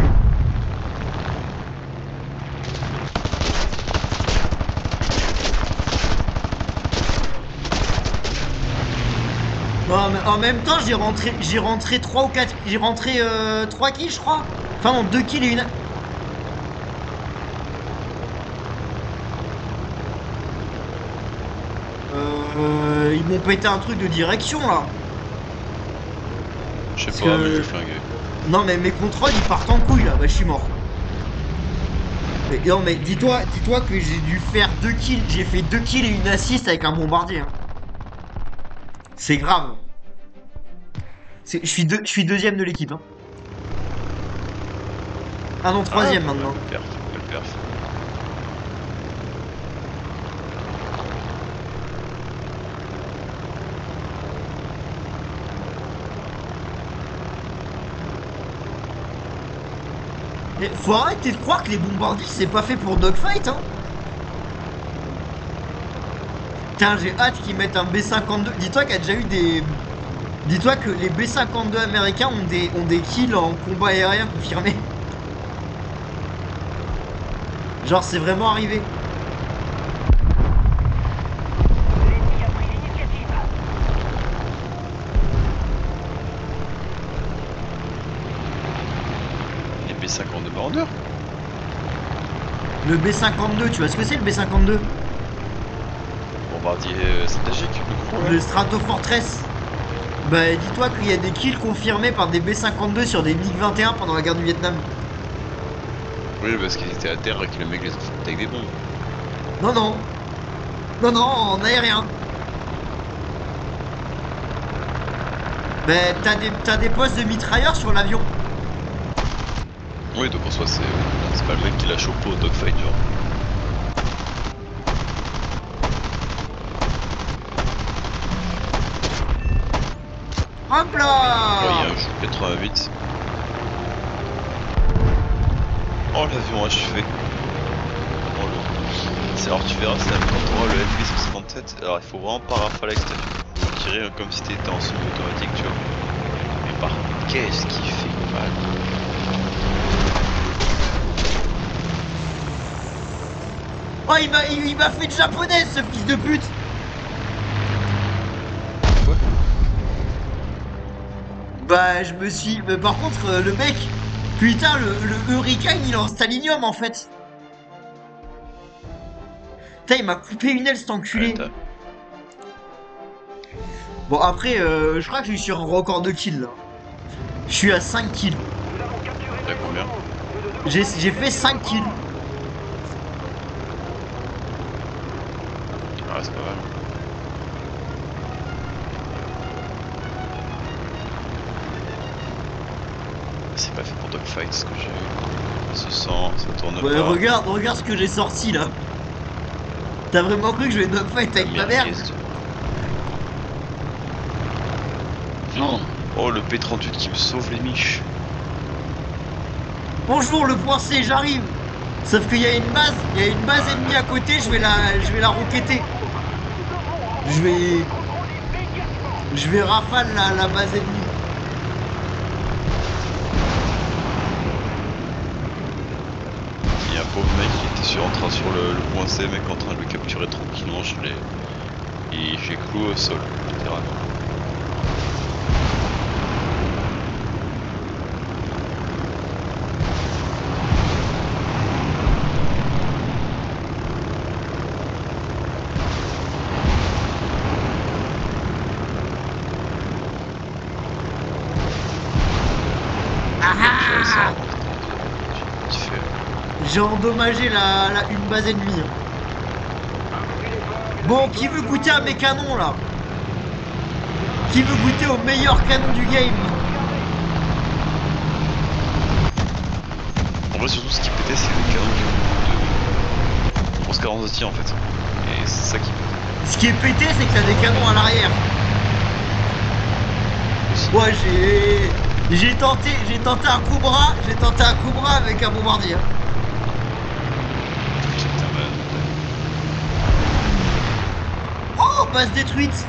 Non, mais en même temps, j'ai rentré 3 ou 4, j'ai rentré 3 kills, je crois. Enfin, non, 2 kills et une... ils m'ont pété un truc de direction, là. Je sais Parce pas, que- mais j'ai flingué. Non, mais mes contrôles, ils partent en couille, là. Bah, je suis mort. Mais, non, mais dis-toi que j'ai dû faire 2 kills. J'ai fait 2 kills et une assist avec un bombardier. Hein. C'est grave. Je suis deuxième de l'équipe. Hein. Ah non, troisième maintenant. Belle perf, belle perf. Mais faut arrêter de croire que les bombardiers c'est pas fait pour dogfight, hein. Putain, j'ai hâte qu'ils mettent un B-52. Dis-toi qu'il y a déjà eu des... Dis-toi que les B-52 américains ont des kills en combat aérien confirmés. Genre, c'est vraiment arrivé. L'ennemi a pris l'initiative. Les B-52 Border. Le B-52, tu vois ce que c'est le B-52? Bombardier stratégique, le gros, là. Le Stratofortress. Bah, dis-toi qu'il y a des kills confirmés par des B-52 sur des MiG-21 pendant la guerre du Vietnam. Oui, parce qu'ils étaient à terre et que le mec les a foutus avec des bombes. Non, non. Non, non, en aérien. Bah, t'as des postes de mitrailleurs sur l'avion. Oui, donc en soi, c'est pas le mec qui l'a chopé au dogfight, genre. Hop Ouais, il y là. a un jeu 88. Oh, l'avion achevé. Oh, alors tu verras, c'est quand on aura le FB-157. Alors il faut vraiment pas rafaler avec cet avion. Faut tirer comme si t'étais en semi-automatique, tu vois. Mais par contre, qu'est-ce qu'il fait mal. Oh, il m'a fait de japonaise, ce fils de pute. Quoi? Bah, je me suis... Mais par contre, le mec... Putain, le Hurricane, il est en stalinium, en fait. Putain, il m'a coupé une aile, cet enculé. Ouais, Bon, après, je crois que je suis sur un record de kills, là. Je suis à 5 kills. Nous avons capturé t'as combien? J'ai fait 5 kills. Ah, c'est pas mal. C'est pas fait pour dogfight ce que j'ai eu. Ça sent, ça tourne Ouais, pas. regarde ce que j'ai sorti, là. T'as vraiment cru que je vais dogfight avec ma mère? Non. Oh, le P38 qui me sauve les miches. Bonjour, le point C, j'arrive. Sauf qu'il y a une base ennemie à côté, je vais la roqueter. Je vais rafale la base ennemie. Il y a un pauvre mec qui était en train sur le point C, mec en train de le capturer tranquillement, et j'ai cloué au sol, littéralement. Capturer ça. Tu fais. J'ai endommagé une base ennemie. Bon, qui veut goûter à mes canons là? Qui veut goûter au meilleur canon du game? En vrai, surtout ce qui pétait, c'est les canons de grosse carence de tir en fait. Et c'est ça qui pétait. Ce qui est pété, c'est que t'as des canons à l'arrière. Aussi. Ouais, j'ai tenté un Cobra, avec un bombardier. Putain, Oh, base détruite.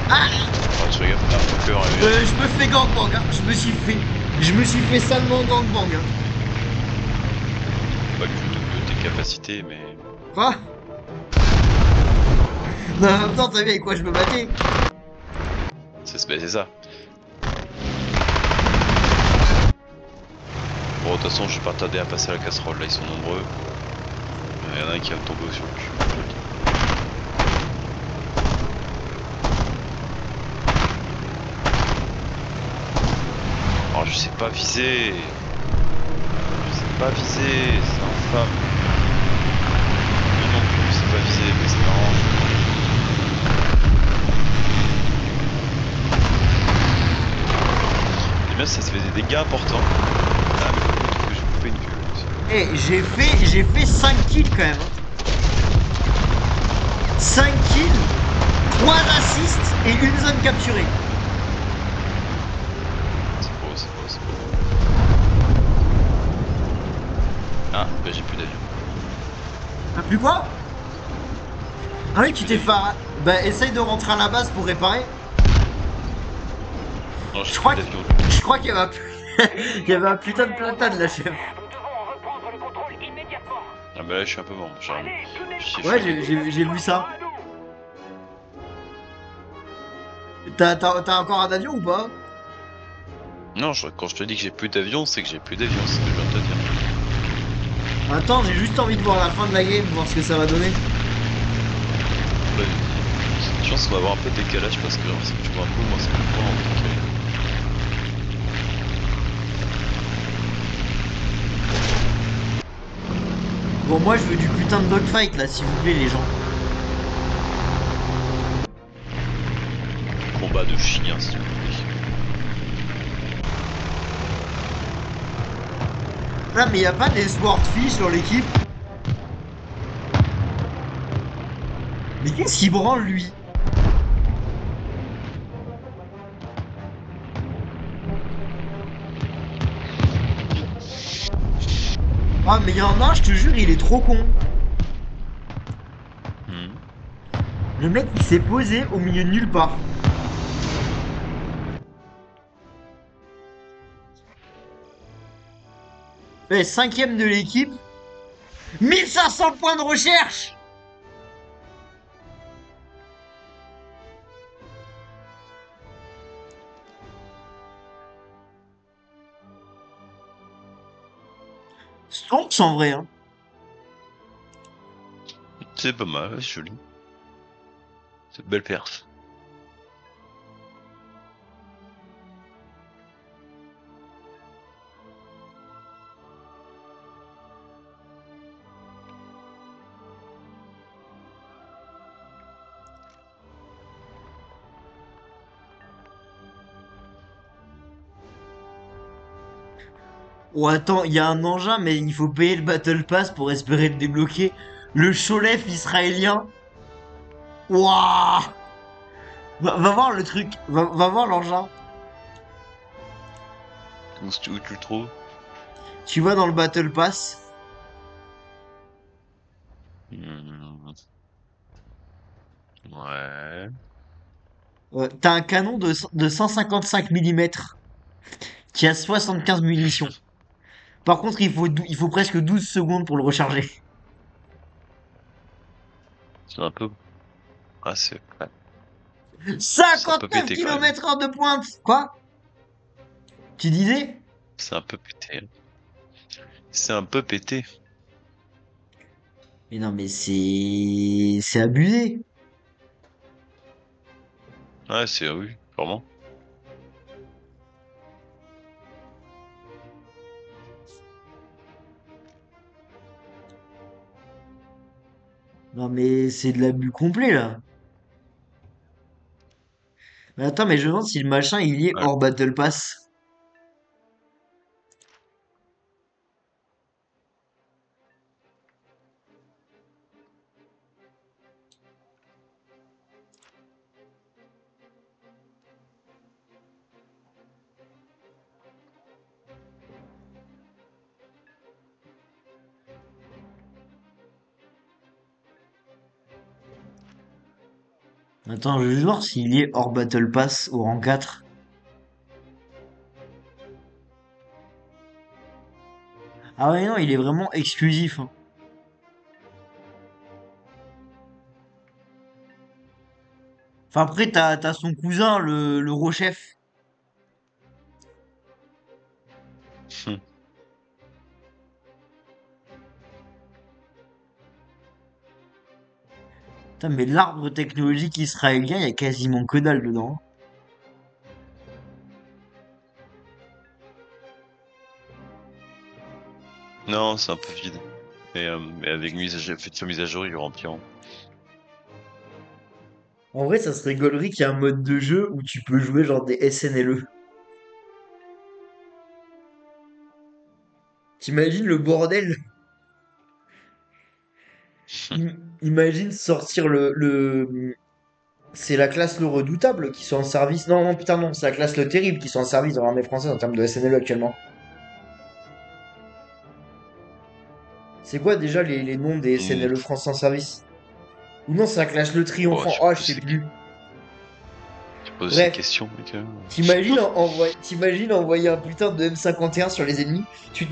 Ah, oh, tu regardes, t'as un cœur et... je me fais gangbang, hein. Je me suis fait salement gangbang. Hein. Pas le jeu de tes capacités, mais... Quoi? Non, en même temps, t'as vu avec quoi je me battais? C'est ça. Bon, de toute façon, je suis pas tardé à passer à la casserole, là, ils sont nombreux. Il y en a un qui va me tomber sur le cul. Oh, je sais pas viser. Je sais pas viser, c'est infâme. Lui non plus, je sais pas viser, mais c'est marrant. Et bien, ça se fait des dégâts importants. Ah, mais par contre, je coupé une queue. Eh, j'ai fait 5 kills quand même. 5 kills, 3 assists et une zone capturée. C'est beau, c'est beau, c'est beau. Ah, bah j'ai plus d'avion. T'as plus quoi? Ah oui, tu t'es fait... Bah, essaye de rentrer à la base pour réparer. Non, j'ai Je plus crois que... d'avion. Je crois qu'il y avait un... il y avait un putain de platane, là, chef. Nous devons en reprendre le contrôle immédiatement. Ah bah là, je suis un peu mort. Allez, tenez-vous. Ouais, j'ai vu ça. À nous. T'as encore un avion ou pas? Non, quand je te dis que j'ai plus d'avion, c'est que j'ai plus d'avion, c'est ce que je viens de te dire. Attends, j'ai juste envie de voir la fin de la game, voir ce que ça va donner. Bah, je pense qu'on va avoir un peu de décalage parce que genre, si tu vois un peu, moi c'est vraiment décalé. Bon, moi, je veux du putain de dogfight, là, s'il vous plaît, les gens. Combat de chien, s'il vous plaît. Là, mais y a pas des swordfish dans l'équipe? Mais qu'est-ce qu'il branle, lui? Ah, mais y en a un, je te jure, il est trop con. Hmm. Le mec, il s'est posé au milieu de nulle part. Eh, cinquième de l'équipe. 1500 points de recherche! Stonks en vrai, hein. C'est pas mal, c'est joli. C'est une belle perf. Oh, attends, il y a un engin, mais il faut payer le Battle Pass pour espérer le débloquer. Le Cholef israélien. Waouh! Va voir le truc. Va voir l'engin. Où tu le trouves? Tu vois dans le Battle Pass. Hmm. Ouais. T'as un canon de 155 mm qui a 75 munitions. Par contre, il faut presque 12 secondes pour le recharger. C'est un peu. Ah, ouais. C'est un peu 59 pété quand même. km/h de pointe! Quoi? Tu disais? C'est un peu pété. C'est un peu pété. Mais non, mais c'est abusé. Ouais, c'est oui, vraiment. Non, mais c'est de l'abus complet, là. Mais attends, mais je me demande si le machin, il y est Ouais. hors Battle Pass. Attends, je vais juste voir s'il y est hors Battle Pass au rang 4. Ah ouais, non, il est vraiment exclusif, hein. Enfin, après, t'as son cousin, le Rochef. Hmm. Putain, mais l'arbre technologique israélien, il y a quasiment que dalle dedans. Non, c'est un peu vide. Mais avec future mise à jour, ils rempliront. En vrai, ça serait gaulerie qu'il y ait un mode de jeu où tu peux jouer genre des SNLE. T'imagines le bordel? Imagine sortir c'est la classe le redoutable qui sont en service. Non, non, putain, non, c'est la classe le terrible qui sont en service dans l'armée française en termes de SNLE actuellement. C'est quoi déjà les noms des Hmm. SNLE France sans service? Ou non, c'est un Clash le Oh, Triomphant. Oh, je sais plus. tu poses ces Bref, questions, mec. t'imagines envoyer un putain de M51 sur les ennemis, tu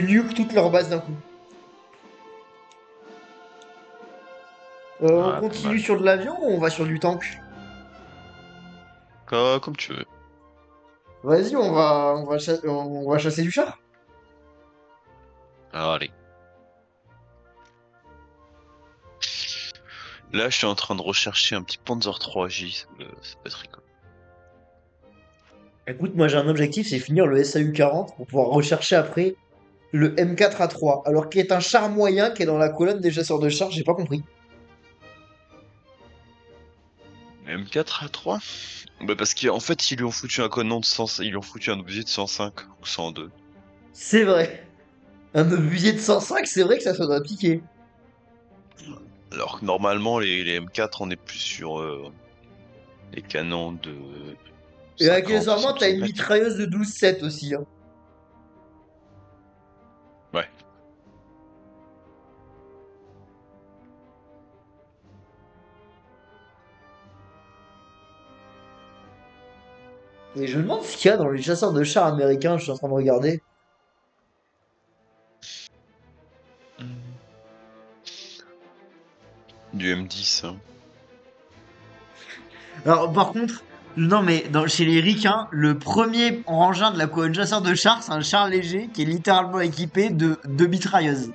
nukes toute leur base d'un coup. On Ah, pas continue mal. sur de l'avion ou on va sur du tank? Comme tu veux. Vas-y, on va chasser du char. Alors, allez. Là, je suis en train de rechercher un petit Panzer 3J. Ça peut être rigolo. Écoute, moi j'ai un objectif, c'est finir le SAU 40 pour pouvoir rechercher après le M4A3. Alors qui est un char moyen qui est dans la colonne des chasseurs de chars, j'ai pas compris. M4A3? Bah parce qu'en fait, ils lui ont foutu un canon de 100... Ils lui ont foutu un objet de 105 ou 102. C'est vrai. Un obusier de 105, c'est vrai que ça doit piquer. Alors que normalement, les M4, on est plus sur les canons de Et 50 ou accessoirement, 100 t'as une km. mitrailleuse de 12,7 aussi, hein. Ouais. Et je me demande ce qu'il y a dans les chasseurs de chars américains, je suis en train de regarder. Du M10. Hein. Alors, par contre, non, mais chez les Ricains, le premier engin de la colonne chasseur de chars, c'est un char léger qui est littéralement équipé de deux mitrailleuses.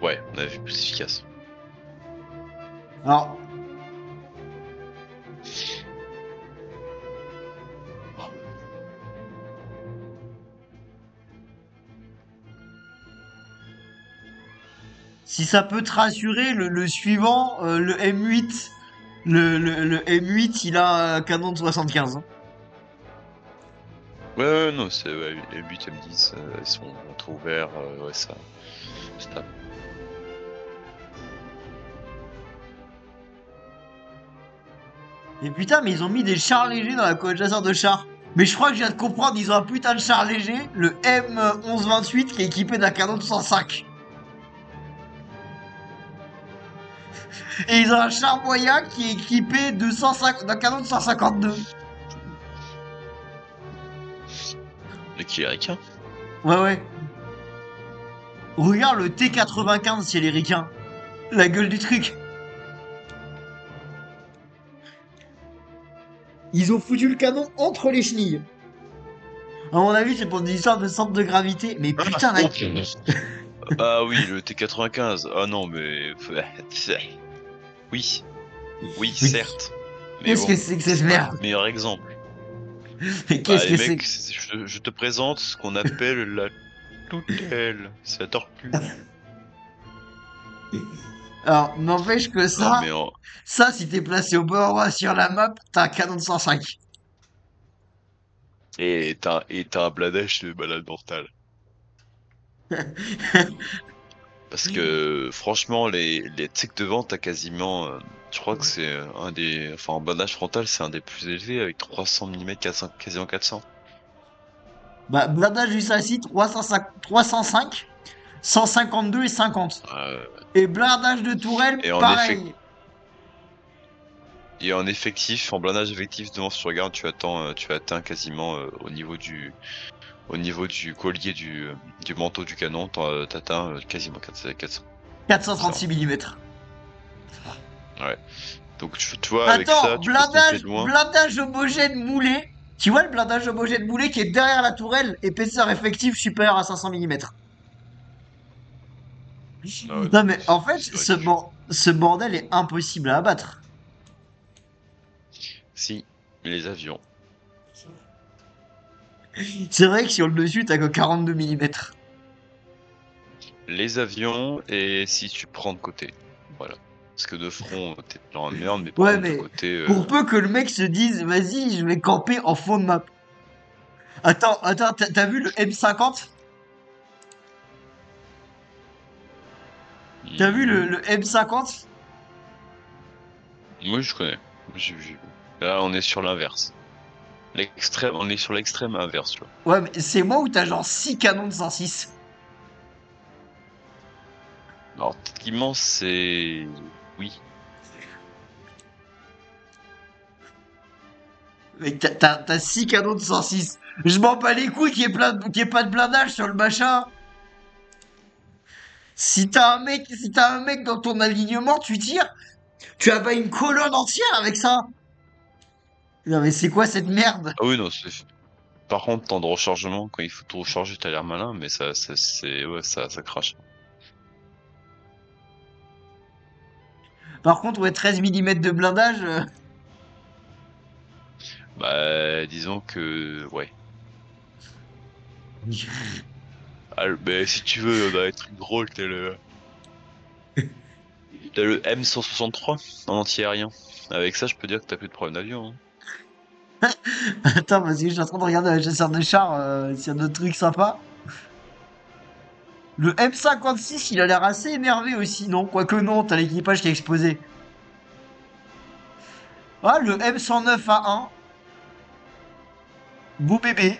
Ouais, on a vu plus efficace. Alors, si ça peut te rassurer, le suivant, le M8, le M8, il a un canon de 75, hein. Ouais, non, c'est ouais, les 8 M10, ils sont trop ouverts, ouais, ça. Stable. Et putain, mais ils ont mis des chars légers dans la colonne chasseur de chars. Mais je crois que je viens de comprendre, ils ont un putain de char léger, le M1128, qui est équipé d'un canon de 105. Et ils ont un char moyen qui est équipé de 105 d'un canon de 152. Les Killericains. Ouais, ouais. Regarde le T95 chez les ricains. La gueule du truc. Ils ont foutu le canon entre les chenilles. À mon avis, c'est pour des histoires de centre de gravité. Mais putain, Oh, ah oui, le T95. Ah non, mais... Oui, oui, mais certes. Mais qu'est-ce bon, que c'est que cette c'est pas merde? le meilleur exemple. Mais Bah qu'est-ce les que c'est mecs, que... je te présente ce qu'on appelle la toutelle. C'est la tortue. Alors, n'empêche que Non ça, mais en... ça, si t'es placé au bon endroit sur la map, t'as un canon de 105. Et t'as un blindage de malade mental. Parce que franchement, tu sais que devant, t'as quasiment... je crois que c'est un des... Enfin, en blindage frontal, c'est un des plus élevés avec 300 mm, 400, quasiment 400. Bah, blindage du SASI, 305, 152 et 50. Euh, Et blindage de tourelle, et en effet, pareil. et en effectif, en blindage effectif, devant si tu regardes, tu atteins quasiment au niveau du collier du manteau du canon, t'atteins quasiment 400. Ça, 436 mm. ouais. Donc tu vois, avec ça, Attends, tu peux snipper de loin. blindage homogène moulé. Tu vois le blindage homogène moulé qui est derrière la tourelle, épaisseur effective supérieure à 500 mm. Ah ouais, Non non, mais en fait, c'est ridicule. ce bordel est impossible à abattre. Si, les avions. C'est vrai que sur le dessus, t'as que 42 mm. Les avions, et si tu prends de côté. Voilà. Parce que de front, t'es dans la merde, mais par Ouais, contre, de mais côté... pour peu que le mec se dise, vas-y, je vais camper en fond de map. Attends, t'as vu le M50? T'as vu oui, le M50? oui, je connais. J'ai vu. Là, on est sur l'inverse. L'extrême, on est sur l'extrême inverse, tu vois. Ouais, mais c'est moi où t'as genre 6 canons de 106. Alors, techniquement, c'est... Oui. Mais t'as 6 canons de 106. Je m'en bats les couilles qu'il y ait pas de blindage sur le machin. Si t'as un mec dans ton alignement, tu tires. Tu as pas une colonne entière avec ça. Non mais c'est quoi cette merde? Ah oui, non, c'est... Par contre, temps de rechargement, quand il faut tout recharger, t'as l'air malin, mais c'est... Ouais, ça crache. Par contre, ouais, 13 mm de blindage. Bah, disons que... Ouais. Ah, bah, si tu veux, bah, être drôle, t'as le M163 en anti-aérien. Avec ça, je peux dire que t'as plus de problème d'avion, hein. Attends, parce que je suis en train de regarder un chasseur de char s'il y a d'autres trucs sympas. Le M56, il a l'air assez énervé aussi, non? Quoique non, t'as l'équipage qui est exposé. Ah, le M109A1. Beau bébé.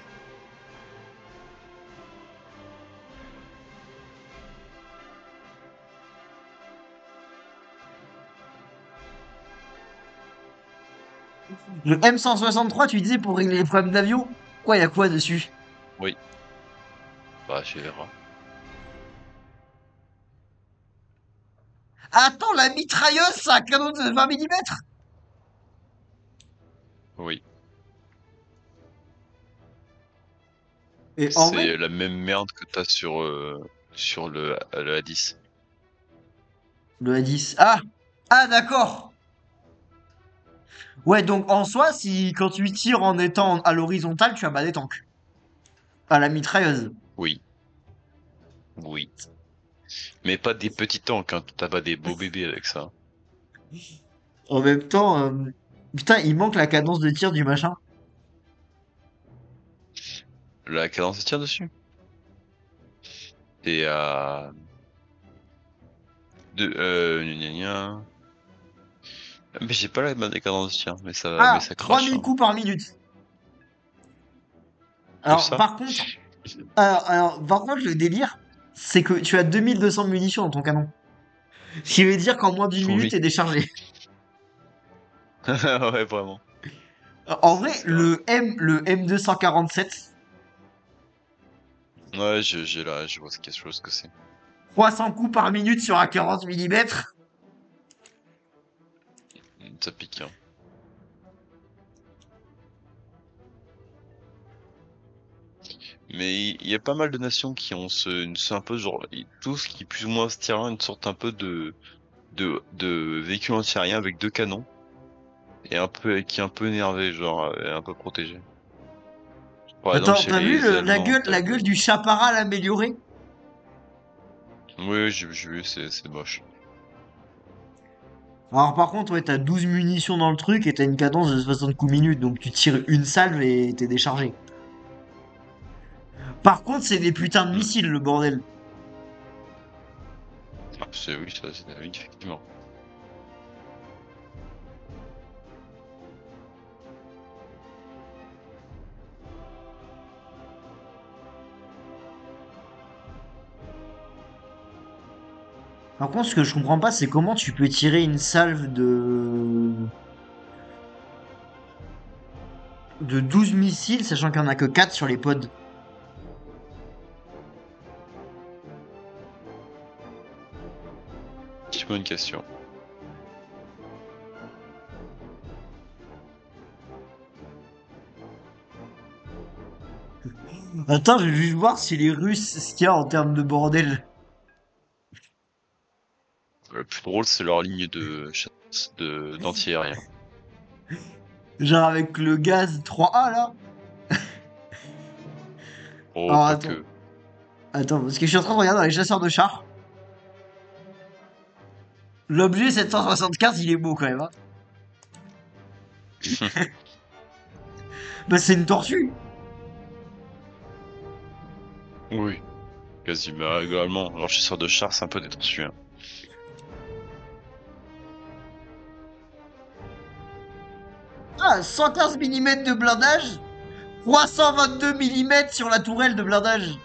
Le M163, tu disais pour régler les problèmes d'avion? Quoi, y a quoi dessus? Oui. Bah, tu verras. Attends, la mitrailleuse, c'est un canon de 20 mm? Oui. Et en vrai, C'est la même merde que t'as sur le A10. le A10. Ah! Ah, d'accord! Ouais, donc en soi, si quand tu tires en étant à l'horizontale, tu as bas des tanks. À la mitrailleuse. Oui. Oui. Mais pas des petits tanks, hein. T'as pas des beaux bébés avec ça. En même temps, putain, il manque la cadence de tir du machin. La cadence de tir dessus. Et à... Gna gna gna. Mais j'ai pas la cadence de tir, mais Ah! ça crache, 3000 hein. coups par minute. Que Alors, ça? par contre, par contre, le délire, c'est que tu as 2200 munitions dans ton canon. Ce qui veut dire qu'en moins d'une minute, Oui. t'es déchargé. Ouais, vraiment. En vrai, C'est vrai. le M247, Ouais, je vois quelque chose que c'est. 300 coups par minute sur un 40 mm. Ça pique, hein. Mais il y a pas mal de nations qui ont c'est un peu genre, tous qui plus ou moins se tirent une sorte un peu de véhicule anti-aérien avec deux canons. Et un peu, qui est un peu énervé, genre, un peu protégé. Par exemple, Attends, chez t'as vu les Allemands, t'as la gueule le... du chaparral amélioré? Oui, j'ai vu, c'est moche. Alors par contre, ouais, t'as 12 munitions dans le truc et t'as une cadence de 60 coups minute, donc tu tires une salve et t'es déchargé. Par contre, c'est des putains de Hmm. missiles, le bordel. Ah, oui, ça, oui, effectivement. Par contre, ce que je comprends pas, c'est comment tu peux tirer une salve de 12 missiles, sachant qu'il y en a que 4 sur les pods. C'est pas une question. Attends, je vais juste voir si les Russes, ce qu'il y a en termes de bordel. Le plus drôle, c'est leur ligne de chasse d'anti-aérien. Genre avec le gaz 3A là. Oh, Alors pas attends, que. attends, parce que je suis en train de regarder dans les chasseurs de chars. L'objet 775, il est beau quand même, hein. Bah c'est une tortue. Oui, quasiment, également. Alors, chasseur de chars, c'est un peu des tortues, hein. Ah, 115 mm de blindage, 322 mm sur la tourelle de blindage.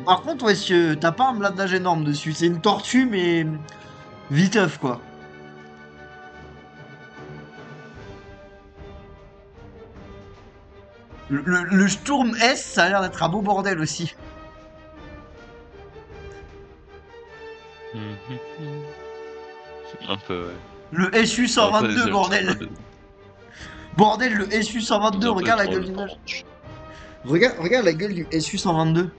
Par contre, ouais, t'as pas un blindage énorme dessus. C'est une tortue, mais viteuf, quoi. Le Sturm S, ça a l'air d'être un beau bordel aussi. Un peu, ouais. Le SU Ils ont pas des 122, bordel. Bordel, le SU Ils 122, ont pas regarde la trop gueule le du temps. mage. Regarde la gueule du SU 122.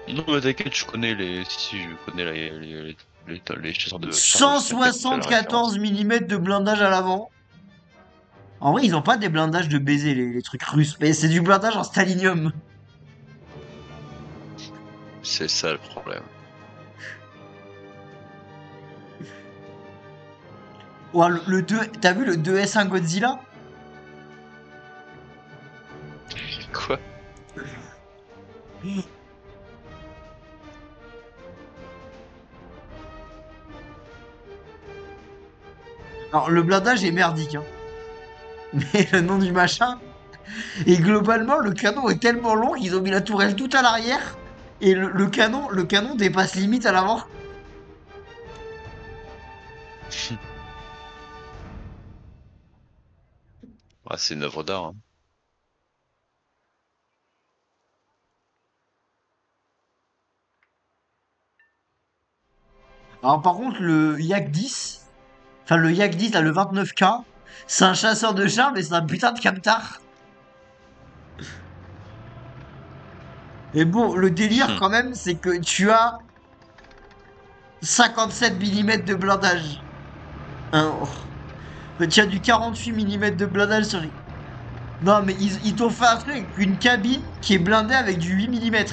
Non, mais t'inquiète, je connais les. Si, je connais les chasseurs de chars russes, t'inquiète, c'est la référence. 174 mm de blindage à l'avant. En vrai, ils ont pas des blindages de baiser, les trucs russes. Mais c'est du blindage en stalinium. C'est ça le problème. Ouais, le 2, t'as vu le 2S1 Godzilla? Quoi? Alors, le blindage est merdique, hein. Mais le nom du machin. Et globalement, le canon est tellement long qu'ils ont mis la tourelle tout à l'arrière. Et le canon dépasse limite à l'avant. Ah, c'est une œuvre d'art, hein. Alors, par contre, le Yak 10, enfin, le Yak 10, là, le 29K, c'est un chasseur de chars, mais c'est un putain de camtar. Et bon, le délire, quand même, c'est que tu as 57 mm de blindage. Hein, tu as du 48 mm de blindage sur les... Non, mais ils t'ont fait un truc avec une cabine qui est blindée avec du 8 mm.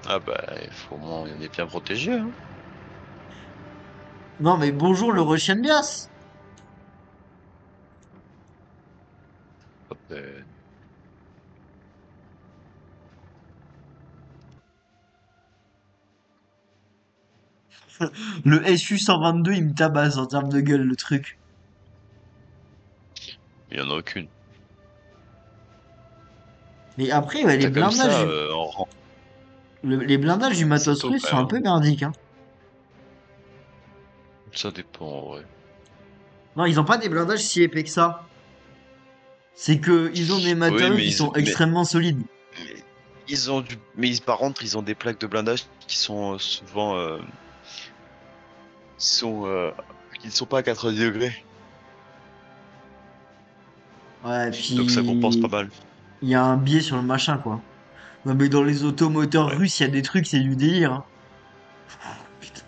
Ah bah, il faut au moins on est bien protégé, hein. Non, mais bonjour le Russian Bias. Hop, Le SU 122, il me tabasse en termes de gueule, le truc. il y en a aucune. Mais après, ouais, les T'as comme blindages, ça, en rang. les blindages du C'est matos tôt russe quand sont un même, peu hein. merdiques, hein. Ça dépend, ouais. Non, ils ont pas des blindages si épais que ça. C'est que ils ont des Oui, matériaux qui sont extrêmement solides. mais ils ont par contre, ils ont des plaques de blindage qui sont souvent, sont, qui ne sont pas à 90 degrés. Ouais, Donc ça compense pas puis mal. il y a un biais sur le machin, quoi. Non, mais dans les automoteurs Ouais. russes, il y a des trucs, c'est du délire, hein. Putain.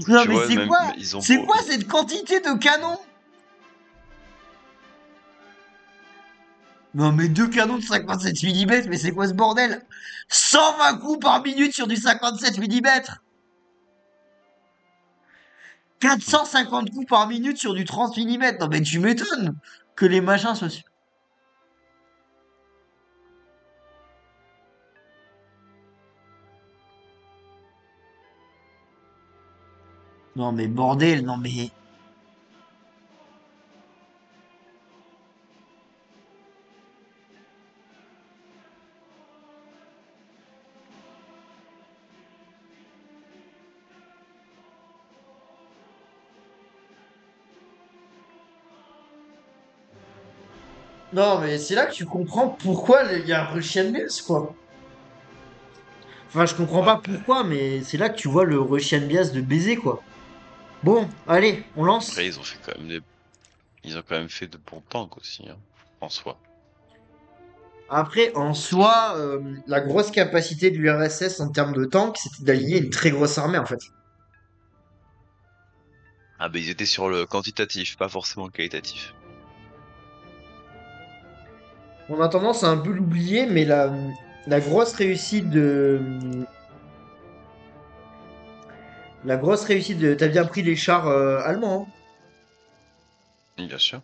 Non, Tu mais vois, c'est même, quoi? ils ont C'est beau, quoi cette quantité de canons? Non, mais deux canons de 57 mm, mais c'est quoi ce bordel? 120 coups par minute sur du 57 mm! 450 coups par minute sur du 30 mm! Non, mais tu m'étonnes que les machins soient... Non, mais bordel, non, mais... Non, mais c'est là que tu comprends pourquoi il y a un Russian Bias, quoi. Enfin, je comprends ouais, pas pourquoi, mais c'est là que tu vois le Russian Bias de baiser, quoi. Bon, allez, on après lance. ils ont fait quand même ils ont quand même fait de bons tanks aussi, hein, en soi. Après, en soi, la grosse capacité de l'URSS en termes de tank, c'était d'aligner une très grosse armée, en fait. Ah bah ils étaient sur le quantitatif, pas forcément le qualitatif. On a tendance à un peu l'oublier, mais la grosse réussite de... La grosse réussite de... T'as bien pris les chars allemands, hein. Bien sûr.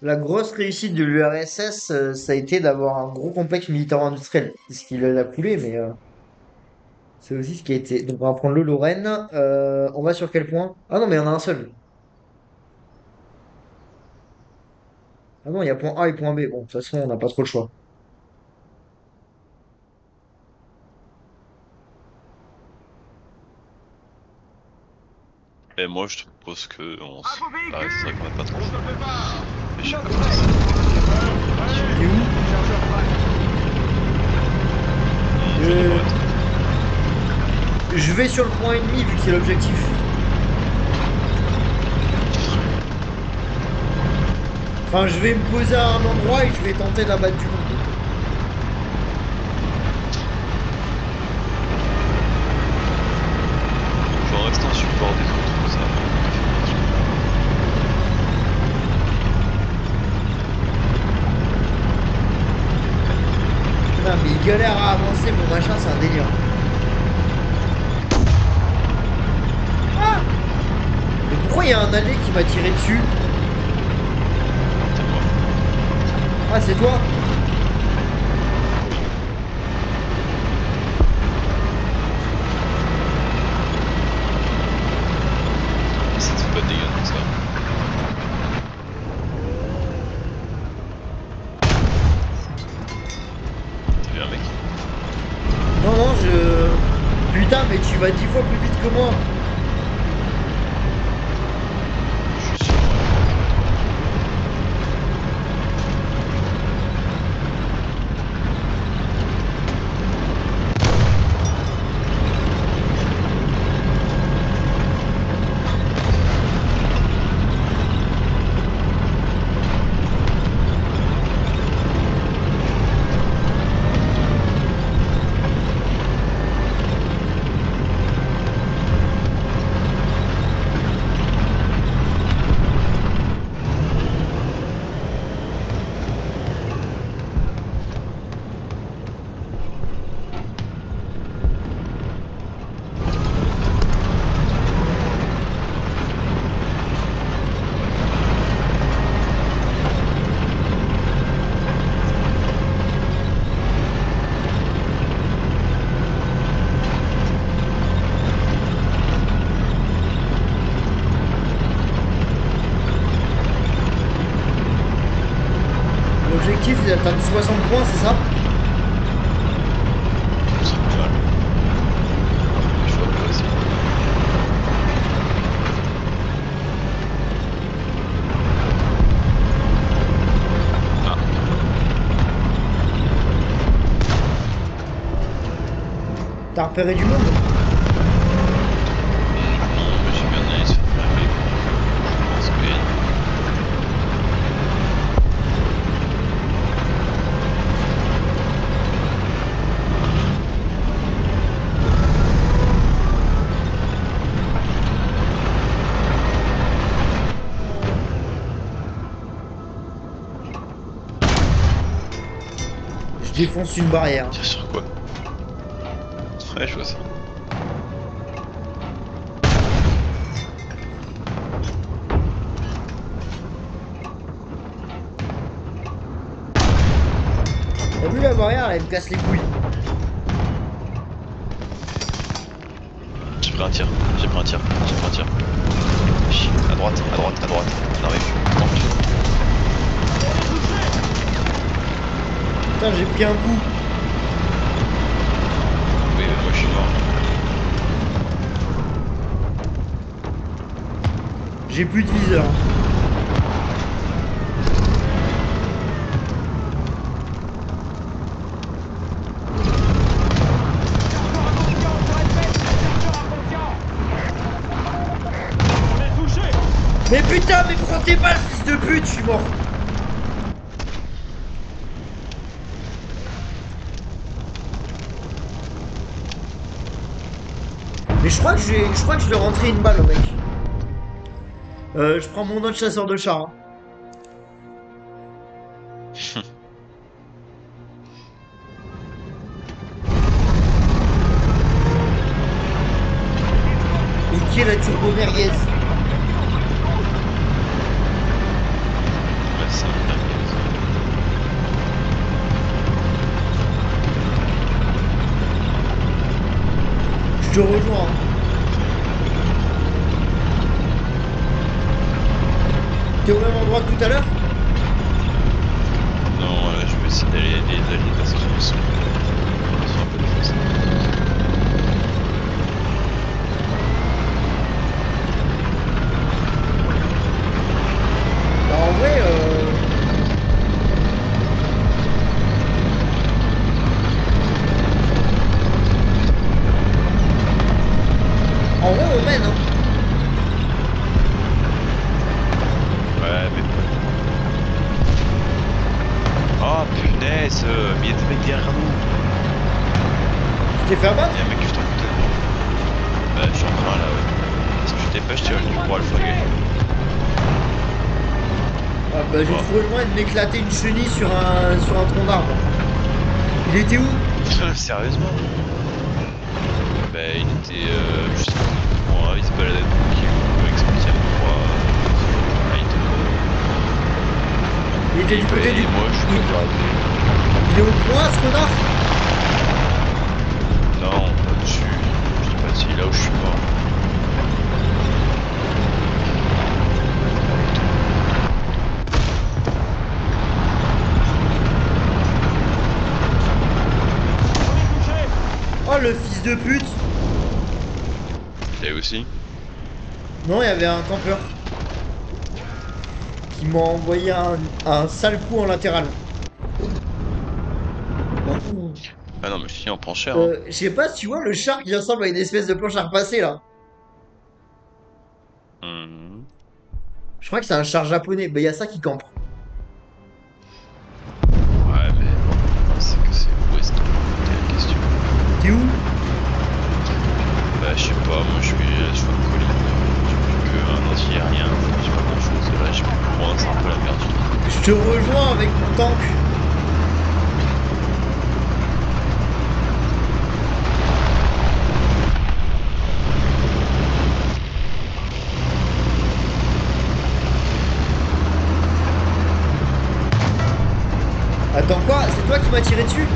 La grosse réussite de l'URSS, ça a été d'avoir un gros complexe militaro-industriel. C'est ce qui l'a coulé, mais c'est aussi ce qui a été. Donc on va prendre le Lorraine. On va sur quel point? Ah non, mais il y en a un seul. Ah non, il y a point A et point B. Bon, de toute façon, on n'a pas trop le choix. Et moi, je te propose que À vos ouais, c'est vrai véhicules! qu'on n'a pas trop On le se choix. prépare! Mais je sais Bloc pas prêt! ça. T'es où? Chargeur prêt! Je Euh, devrais être. je vais sur le point ennemi vu que c'est l'objectif. Enfin, je vais me poser à un endroit et je vais tenter d'abattre du monde. Je reste en support des autres, ça. Non, mais il galère à avancer, mon machin, c'est un délire. Ah! Mais pourquoi il y a un allié qui m'a tiré dessus? C'est moi. Ah, c'est toi? Ça te fait pas de dégâts comme ça. T'as vu un mec? Non, non, je. Putain, mais tu vas 10 fois plus vite que moi. Je suis sûr. L'objectif, c'est d'atteindre 60 points, c'est ça? C'est pas mal. Je vois pas aussi. Ah, T'as repéré du monde? non, mais j'ai bien allé se faire flinguer. Je pense que. Je défonce une barrière. Tire sur quoi? Ouais, je vois ça. T'as vu la barrière, elle me casse les couilles. J'ai pris un tir, j'ai pris un tir, j'ai pris un tir. Chut, à droite, à droite, à droite. On arrive. Tank. Putain, j'ai pris un coup. Oui, mais moi je suis mort. J'ai plus de viseur. Chargeur inconscient! Pour être fait, chargeur inconscient! On est touché! Mais putain, mais prends tes balles, fils de pute, je suis mort. Mais je crois que je vais rentrer une balle au mec. Je prends mon autre chasseur de char, hein. Et qui est la turbo merguez? Ouais, ça. Je te rejoins. Hein. T'es au même endroit que tout à l'heure? Non, je vais essayer d'aller les alliés parce qu'ils sont un peu défoncés. Bah, en vrai, on mène, hein. Ouais, mais... Oh punaise, mais il y a des mecs derrière nous. Tu t'es fait abattre? Il y a un mec juste à côté de moi. Ouais, je suis en train là, ouais. Si tu dépêches, tu pourras le flinguer. Ah bah j'ai trop loin de m'éclater une chenille sur un tronc d'arbre. Il était où? Sérieusement? Bah il était juste à côté de moi, il se baladait tranquille avec son petit M3. Il était du côté du... Et moi je suis tout arrêté. Il est au point ce connard? Non, au-dessus. Je sais pas si là où je suis mort. Oh le fils de pute! T'as aussi? Non, il y avait un campeur qui m'a envoyé un sale coup en latéral. Ah non mais je finis en prend cher hein. Je sais pas si tu vois le char qui ressemble à une espèce de planche à repasser là. Mhm. Je crois que c'est un char japonais. Bah il y a ça qui campe. Ouais mais c'est que c'est ouest. C'est la question. T'es où? Bah je sais pas, moi je suis de colis. J'ai plus qu'un anti-aérien, j'ai pas grand chose. Là j'ai plus de points, c'est un peu la merde. Je te rejoins avec mon tank. Attends quoi? C'est toi qui m'as tiré dessus?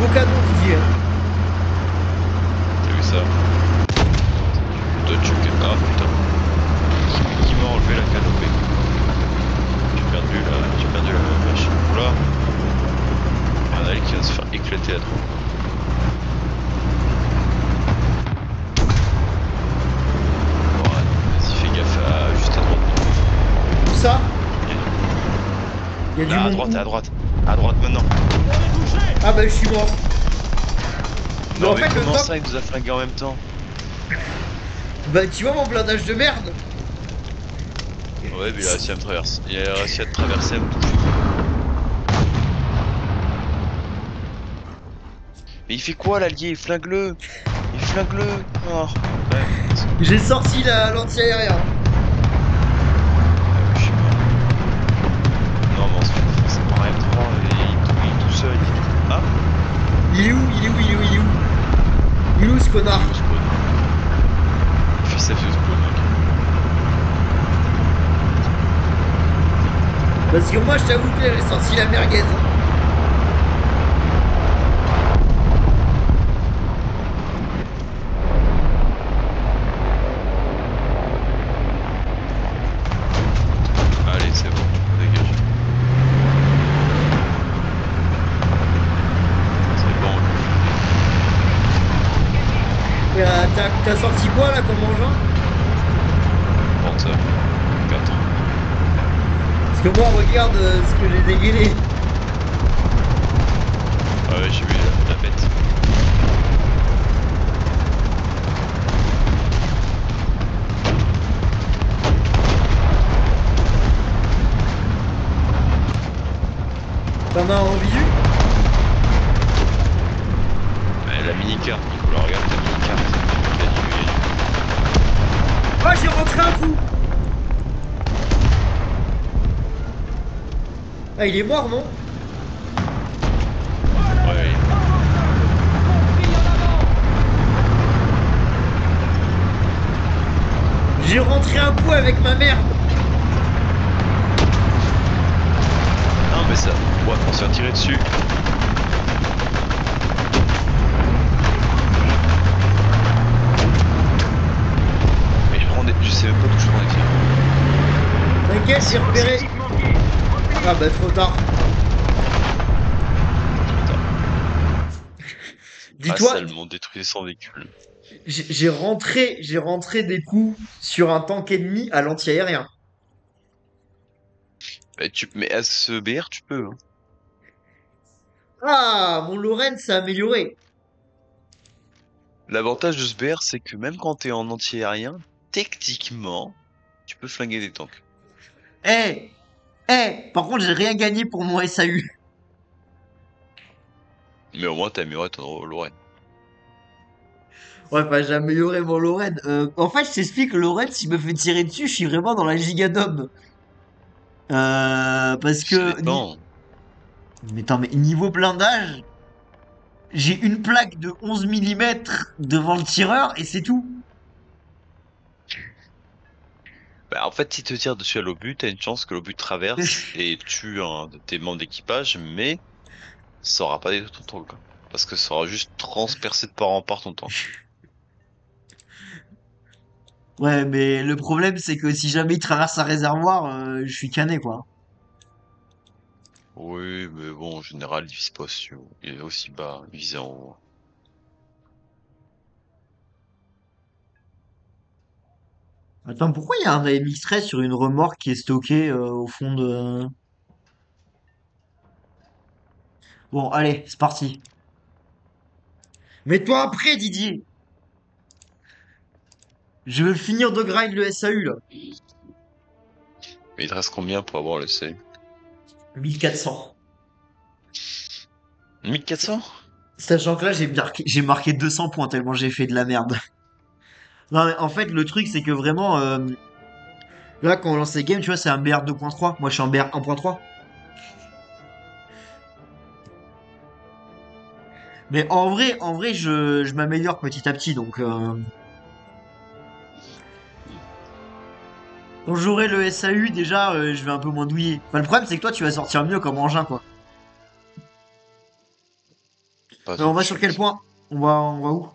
Au canon qui dit. T'as vu ça? Toi tu me... Ah putain. Qui m'a enlevé la canopée? J'ai perdu la vache. Oula. Il y en a qui va se faire éclater à droite. Ouais, vas-y fais gaffe à juste à droite. Où ça? Il y a du Là, à monde. droite, Où? à droite. À droite maintenant. Ah bah je suis mort. Mais Non en mais fait, le comment tank- ça il nous a flingué en même temps? Bah tu vois mon blindage de merde. Ouais mais il a réussi à me traverser. Il a réussi à te traverser à me toucher. Mais il fait quoi l'allié? Flingue-le! Il flingue-le! Oh, ouais. J'ai sorti l'anti-aérien. Je sais pas. Non mais on se fait c'est par M3 et il est tout seul. Ah? Il est où? Il est où? Il est où? Il est où? Il est où ce connard? Il est au spawn. Il fait sa vie au spawn mec. Parce que moi je t'avoue que j'ai sorti la merguez. Allez c'est bon, dégage. C'est bon. T'as sorti quoi là comme engin? Panzer. 4. Parce que moi regarde ce que j'ai dégainé. Ah ouais j'ai vu la bête. T'en as en visu? La mini-carte, Nico, la regarde la mini-carte. Il a dit, Ah j'ai rentré un coup. Ah il est mort non? ouais. J'ai rentré un coup avec ma merde. ça. Ouais, on se fait tirer dessus. Mais je sais même pas d'où je prends les tirs. T'inquiète, j'ai repéré. Objectif manqué. Ah bah trop tard. Ah, Dis-toi, ça, elles m'ont détruit son véhicule. j'ai rentré des coups sur un tank ennemi à l'anti-aérien. Mais à ce BR, tu peux. Hein. Ah, mon Lorraine s'est amélioré. L'avantage de ce BR, c'est que même quand t'es en anti-aérien, techniquement, tu peux flinguer des tanks. Eh, par contre, j'ai rien gagné pour mon SAU. Mais au moins, t'as amélioré ton Lorraine. Ouais, bah j'ai amélioré mon Lorraine. En fait, je t'explique, Lorraine, si je me fais tirer dessus, je suis vraiment dans la gigadome. Parce Ça que... dépend. Mais attends, mais niveau blindage, j'ai une plaque de 11 millimètres devant le tireur et c'est tout. Bah, en fait, si te tire dessus à l'obus, t'as une chance que l'obus traverse et tue un de tes membres d'équipage, mais ça aura pas détruit ton tank. Parce que ça aura juste transpercé de part en part ton tank. Ouais, mais le problème, c'est que si jamais il traverse un réservoir, je suis cané, quoi. Oui, mais bon, en général, il vise pas aussi haut. Il est aussi bas, il vise en haut. Attends, pourquoi il y a un AMX-13 sur une remorque qui est stockée au fond de... Bon, allez, c'est parti. Mets-toi après, Didier. Je veux finir de grind le SAU, là. Mais il te reste combien pour avoir le C? 1400. 1400? Sachant que là, j'ai marqué 200 points tellement j'ai fait de la merde. Non, mais en fait, le truc, c'est que vraiment, là, quand on lance les games, tu vois, c'est un BR 2.3. Moi, je suis en BR 1.3. Mais en vrai, je m'améliore petit à petit, donc... Quand j'aurai le SAU, déjà, je vais un peu moins douiller. Enfin, le problème, c'est que toi, tu vas sortir mieux comme engin, quoi. Pas On tout de va sur quel suite. point? On va où?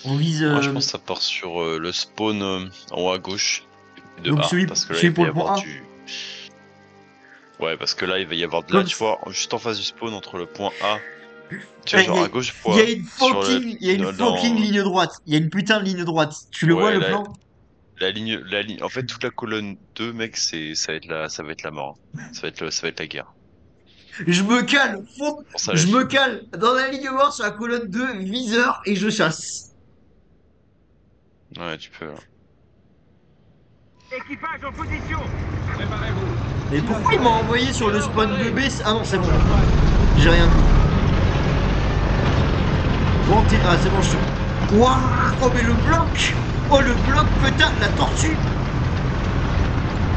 On vise... Moi, je pense que ça part sur le spawn en haut à gauche de donc A. celui, Parce que là, celui il va pour y le point avoir A. du... Ouais, parce que là, il va y avoir de là, Comme... tu vois, juste en face du spawn entre le point A. Tu Eh, vois, genre à gauche du il y point a A. une Sur le... il y a une fucking dans... ligne droite. Il y a une putain de ligne droite. Tu le vois, Ouais, le plan? la ligne... En fait, toute la colonne 2, mec, ça va être la mort. Ça va être la guerre. Je me cale, Pour ça, je me cale dans la ligne morte sur la colonne 2, viseur, et je chasse. ouais, tu peux. Équipage en position. Préparez-vous. Mais pourquoi il m'a envoyé sur le spawn de B? Ah non, c'est bon. J'ai rien vu. Bon, ah, c'est bon, je suis... Waouh! Oh, mais le bloc! Oh, le bloc, putain, la tortue!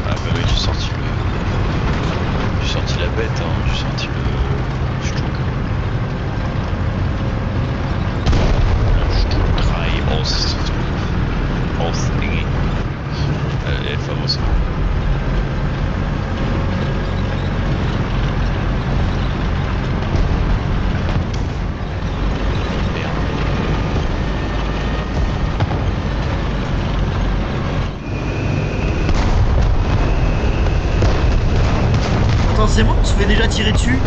Ah, bah oui, j'ai sorti le... J'ai sorti la bête, hein. J'ai sorti le... Stuck. Stuck 3 aus Dinge. Elle est fameuse. Attends, c'est bon, on se fait déjà tirer dessus.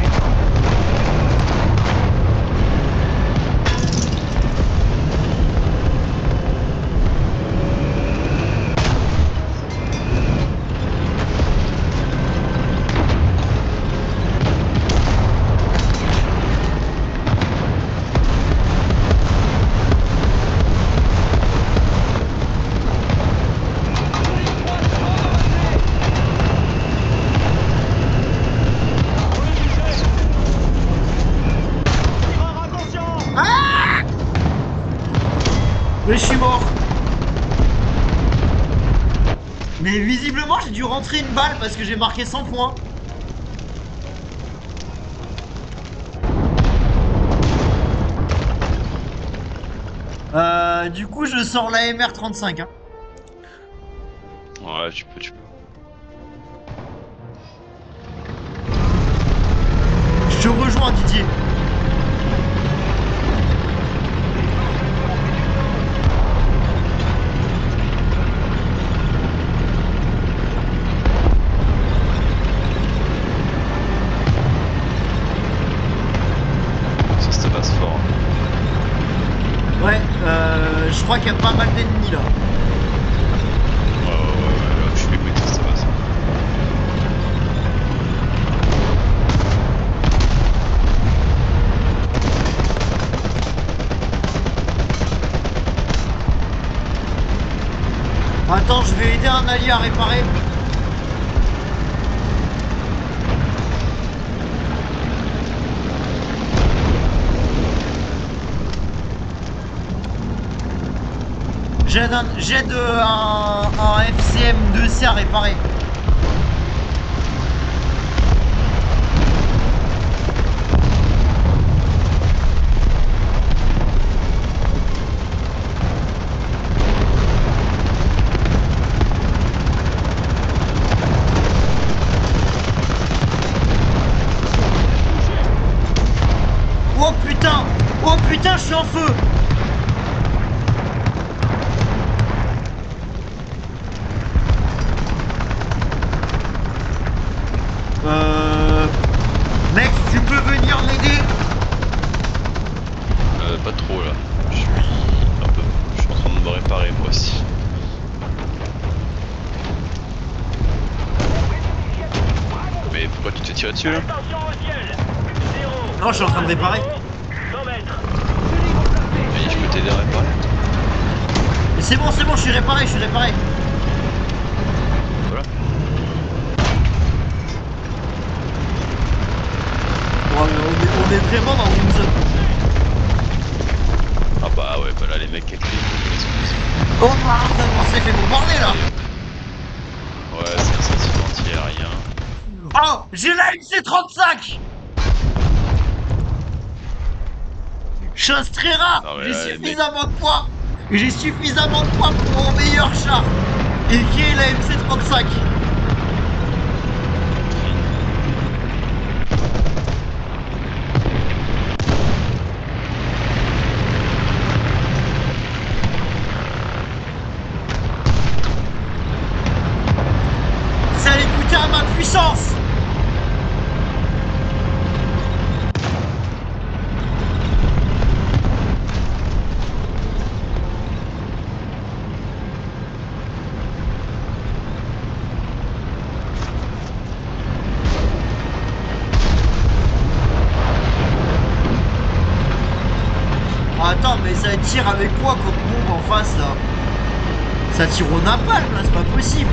Tireur, attention. Mais je suis mort. Mais visiblement, j'ai dû rentrer une balle parce que j'ai marqué 100 points. Du coup, je sors la MR35. Hein. Ouais, tu peux, tu peux. Je te rejoins, Didier. Ça se passe fort. Ouais, je crois qu'il y a pas mal d'ennemis là. Ouais, je suis écouté, ça passe. Attends, je vais aider un allié à réparer. J'aide un FCM2C à réparer. Oh putain! Oh putain, je suis en feu! Mec, tu peux venir m'aider? Pas trop là. Je suis en train de me réparer moi aussi. Mais pourquoi tu t'es tiré dessus là? Attention au ciel. 0. Non, je suis en train de réparer. 100 mètres. Oui, je peux t'aider à réparer. Mais c'est bon, je suis réparé, Voilà. Bon, on est vraiment dans une zone. Ah bah ouais, bah là les mecs avec les Oh, ça s'est fait bombarder là! Ouais, c'est un sentiment anti-aérien. Oh, j'ai la MC-35! Chose très rare! Ah ouais, J'ai là, les suffisamment de poids! J'ai suffisamment de poids pour mon meilleur char! Et qui est la MC-35? Ça allait coûter à ma puissance! Attends, mais ça tire avec quoi comme bombe en face là? Ça tire au napalm là, c'est pas possible!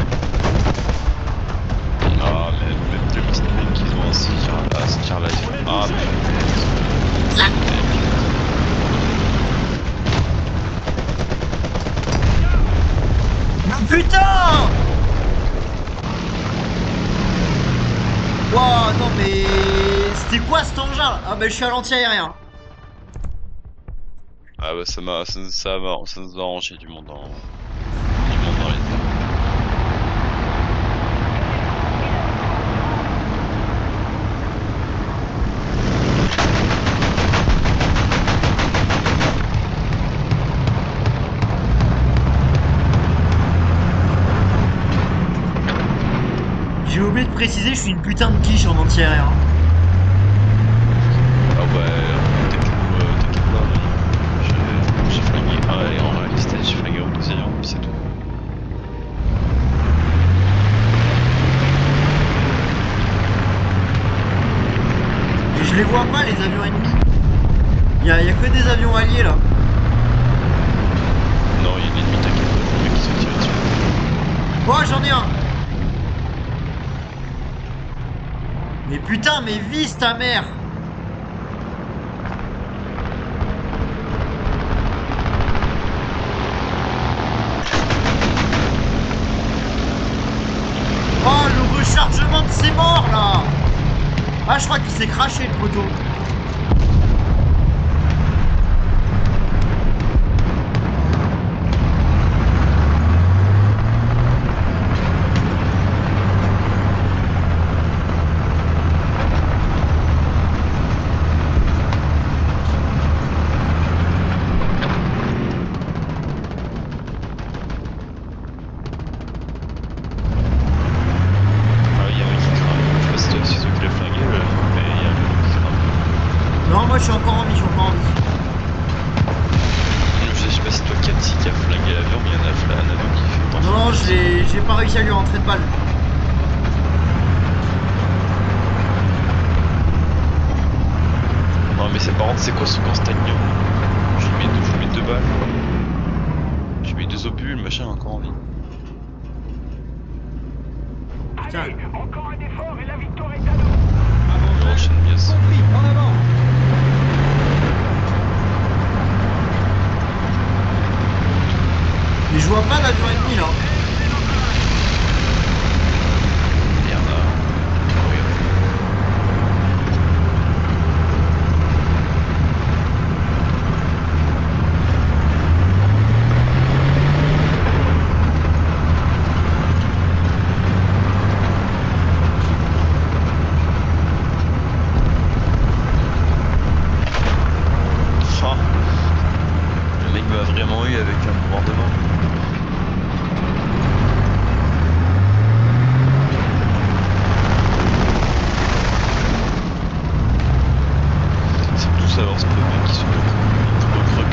Ah, mais même le petit mec qu'ils ont ainsi, se tire là. Ah, Putain! Wow, non mais... C'était quoi cet engin là? Ah bah je suis à l'anti-aérien. ah bah ça nous a arrangé du monde dans les airs. J'ai oublié de préciser, je suis une putain de quiche en anti-aérien. Ah ouais, t'inquiète pas, j'ai flingué un et en réalité j'ai flingué au deuxième, puis c'est tout. Et je les vois pas les avions ennemis. Y a que des avions alliés là. Non, il y a l'ennemi, t'inquiète pas, le mec qui s'est tiré dessus. Oh, j'en ai un. Mais putain, mais vise ta mère. Oh, le rechargement de ces morts là. Ah, je crois qu'il s'est craché le poteau. moi je suis encore en vie, je suis encore en vie. Je sais pas si toi qui a flingué l'avion, mais il y en a un avion qui fait autant. Non, j'ai pas réussi à lui rentrer de balle. Non mais c'est par contre c'est quoi ce Constagno? Je lui mets deux balles. Je lui mets deux obus, le machin est encore en vie. Putain. Allez, encore un effort et la victoire est à nous. On enchaîne bien ça. Compris, en avant. Mais je vois pas l'avion ennemi là. Merde. Ah. Le mec m'a vraiment eu avec un bombardement. C'est tout ça alors ce mec qui se recroqueville.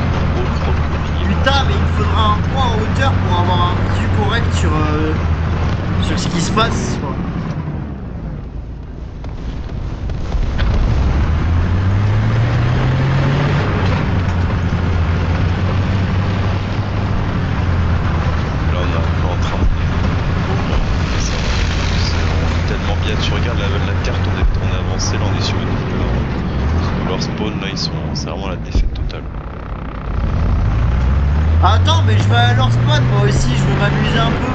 Putain, mais il me faudra un point en hauteur pour avoir un visu correct sur ce qui se passe, quoi. Là on est un peu en train de... C'est tellement bien, tu regardes la carte, on est avancé, là on est sur une fleur. Leur spawn là c'est vraiment la défaite totale. Attends, mais je vais à leur spawn, moi aussi, je veux m'amuser un peu.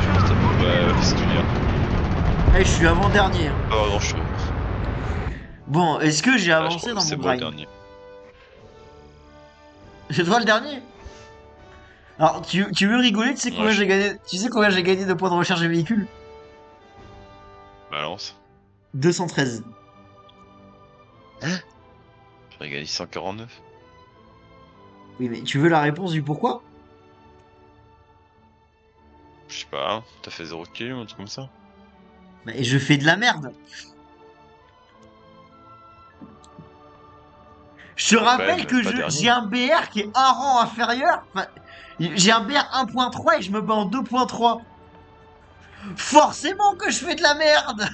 Je pense que ça peut... Ouais, c'est tout dire. Eh, je suis avant-dernier. Hein. Oh non, je... Bon, est-ce que j'ai Ah, je avancé crois dans que c'est mon moi le grind? dernier. C'est toi le dernier? Alors, tu veux rigoler, tu sais combien Ouais, j'ai gagné? Tu sais combien j'ai gagné de points de recherche de véhicules? Balance. 213. J'ai gagné 149. Oui, mais tu veux la réponse du pourquoi? Je sais pas, hein, t'as fait 0 kill ou un truc comme ça? Mais je fais de la merde. Je te rappelle même, que pas dernier. j'ai un BR qui est un rang inférieur. Enfin, j'ai un BR 1.3 et je me bats en 2.3. Forcément que je fais de la merde.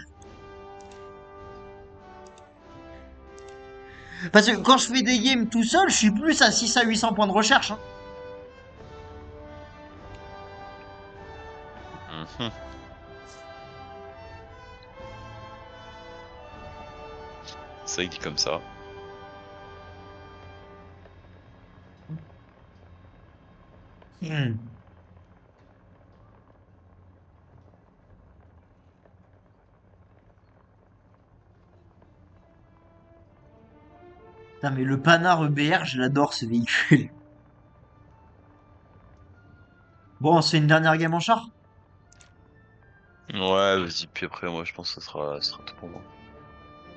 Parce que quand je fais des games tout seul, je suis plus à 600 à 800 points de recherche. Hein. Mhm. C'est vrai qu'il dit comme ça. Hmm. Putain, mais le Panhard EBR, je l'adore ce véhicule. Bon, c'est une dernière game en char. Ouais, vas-y, puis après, moi je pense que ça sera tout pour moi.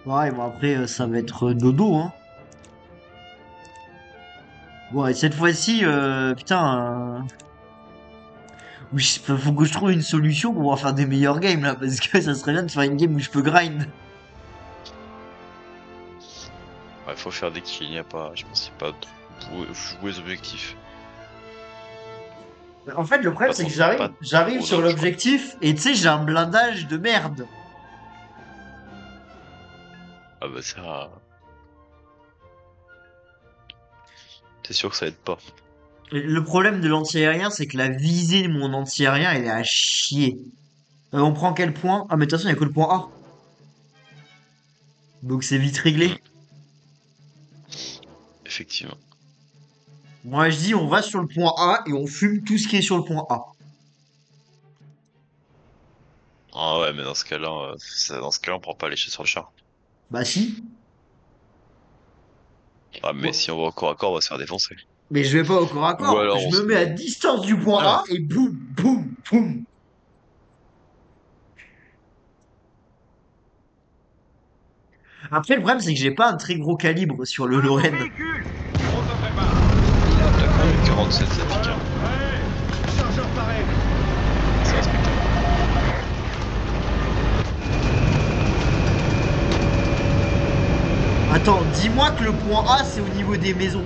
Ouais, bon après, ça va être dodo, hein. Bon, et cette fois-ci, putain... oui, faut que je trouve une solution pour pouvoir faire des meilleurs games, là, parce que ça serait bien de faire une game où je peux grind. Ouais, faut faire des kills, y a pas, je pense qu'il n'y a pas trop jouer les objectifs. En fait, le problème, Pas c'est que trop- pas j'arrive trop sur d'offres, l'objectif, et tu sais, j'ai un blindage de merde. Ah bah ça... T'es sûr que ça aide pas. Et le problème de l'anti-aérien, c'est que la visée de mon anti-aérien, elle est à chier. On prend quel point? Ah, mais de toute façon, il n'y a que le point A. Donc c'est vite réglé. Effectivement. Moi, je dis, on va sur le point A et on fume tout ce qui est sur le point A. Ah ouais, mais dans ce cas-là, on prend pas lécher sur le char. Bah si. Ah mais Bon. si on va au corps à corps, on va se faire défoncer. Mais je vais pas au corps à Ou corps. alors Je on me se... mets à distance du point A et boum, boum, boum. Après, le problème, c'est que j'ai pas un très gros calibre sur le Lorraine. Véhicule. On se prépare. D'accord, avec 47, ça pique. Hein. Ouais. Chargeur s'arrête. C'est respectable. Attends, dis-moi que le point A c'est au niveau des maisons.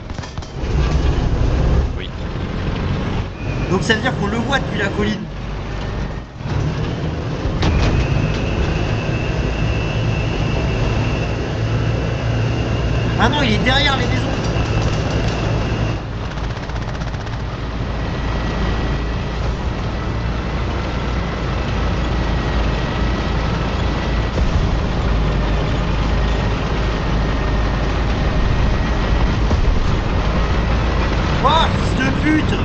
Oui. Donc ça veut dire qu'on le voit depuis la colline. Ah non, il est derrière les maisons. Oh, fils de pute!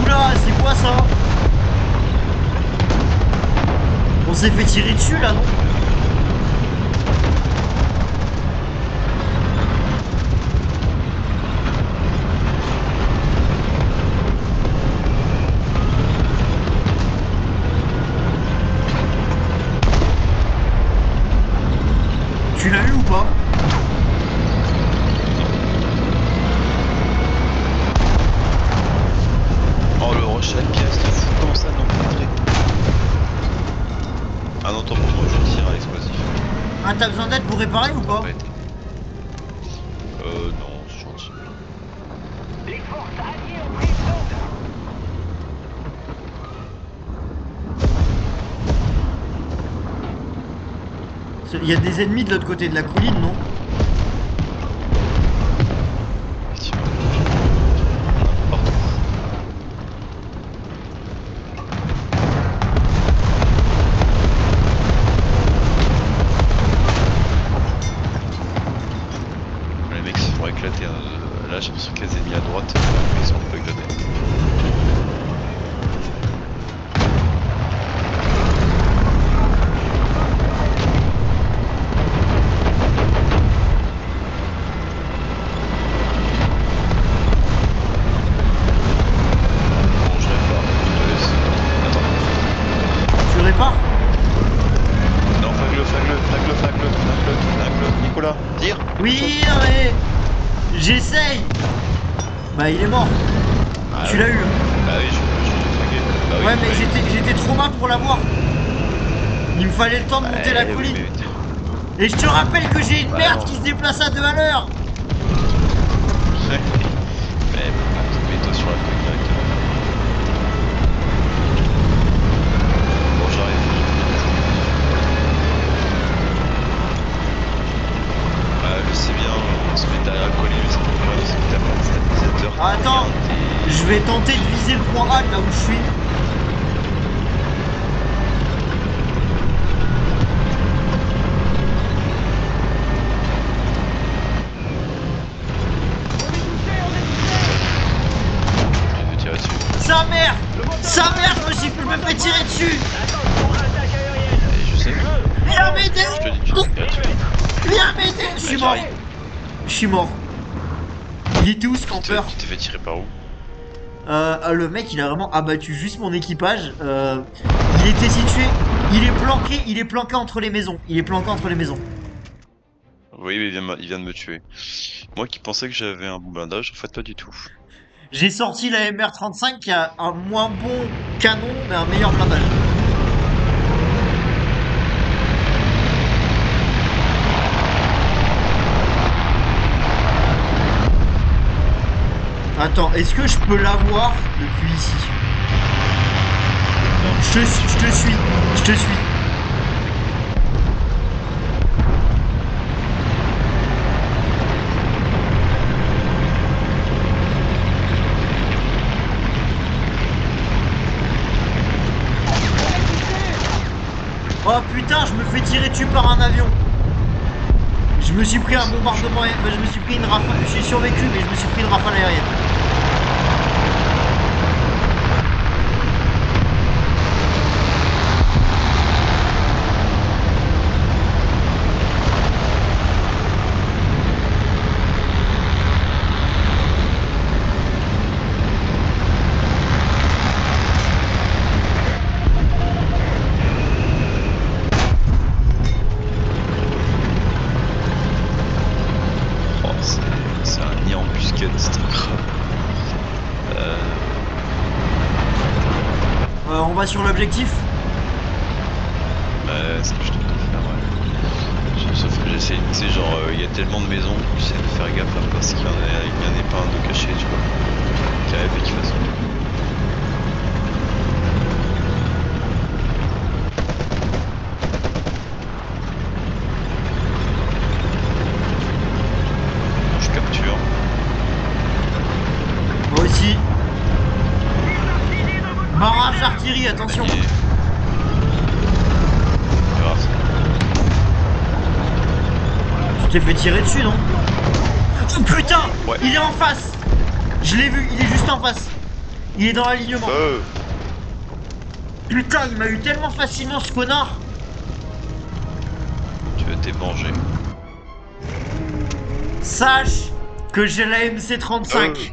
Oula, c'est quoi ça? On s'est fait tirer dessus là, non? Tu l'as eu ou pas? Oh le rush à la pièce, t'es fou, comment ça non rentré. Ah non, tant pour moi, je tire à l'explosif. Ah, t'as besoin d'aide pour réparer ou pas? Non, c'est gentil. Les forces alliées ont pris zone. Il y a des ennemis de l'autre côté de la colline, non? Effectivement. Partout. Les mecs se font éclater. Hein. Là, j'ai l'impression qu'il y a des ennemis à droite. Ils sont un peu éclatés. Bon, je répare. Je te laisse. Attends. Tu répares? Non, flag-le. Nicolas, tire. Oui, non, mais... J'essaye! Bah, il est mort. Ah, Tu ouais. l'as eu. Ah oui, je l'ai flagué. Bah oui, Ouais, mais bah oui. j'étais trop bas pour l'avoir. Il me fallait le temps de monter la Ouais, colline. mais- Et je te rappelle que j'ai une Ouais, merde non. qui se déplace à 2 à l'heure. Mais mets-toi sur la colline directement. Bon, j'arrive. Je sais bien, on se met derrière la colline, mais c'est pas le problème, c'est que t'as pas de stabilisateur. Attends, je vais tenter de viser le point A de là où je suis. Je vais tirer dessus. Sa mère! Sa mère, je me fais tirer dessus! Attention, attaque aérienne. Et je sais, Viens m'aider! je te dis, tu tirer dessus. Viens m'aider! Je suis mort! J'arrive. Je suis mort. Il était où ce campeur? Tu t'es fait tirer par où? Le mec il a vraiment abattu juste mon équipage. Il était situé. Il est planqué entre les maisons. Il est planqué entre les maisons. Oui, mais il vient de me tuer. Moi qui pensais que j'avais un bon blindage, en fait pas du tout. J'ai sorti la MR35 qui a un moins bon canon mais un meilleur blindage. Attends, est-ce que je peux l'avoir depuis ici? Je te suis, je te suis. Oh putain, je me fais tirer dessus par un avion. Je me suis pris un bombardement, je me suis pris une rafale, j'ai survécu mais je me suis pris une rafale aérienne. Oh, c'est un nid embuscade, c'est incroyable. pas sur l'objectif? Bah, ce que je tente de faire, ouais. Sauf que j'essaie, tu sais, genre, il y a tellement de maisons que j'essaie de faire gaffe à parce qu'il y en ait pas un de caché, tu vois. Qui arrive et qui fasse. Je capture. Moi aussi. Barrage d'artillerie, attention. Panier. Grave. Tu t'es fait tirer dessus, non? Oh putain! Ouais. Il est en face! Je l'ai vu, il est juste en face. Il est dans l'alignement. Putain, il m'a eu tellement facilement ce connard. Tu vas t'es vengé. Sache que j'ai la MC35.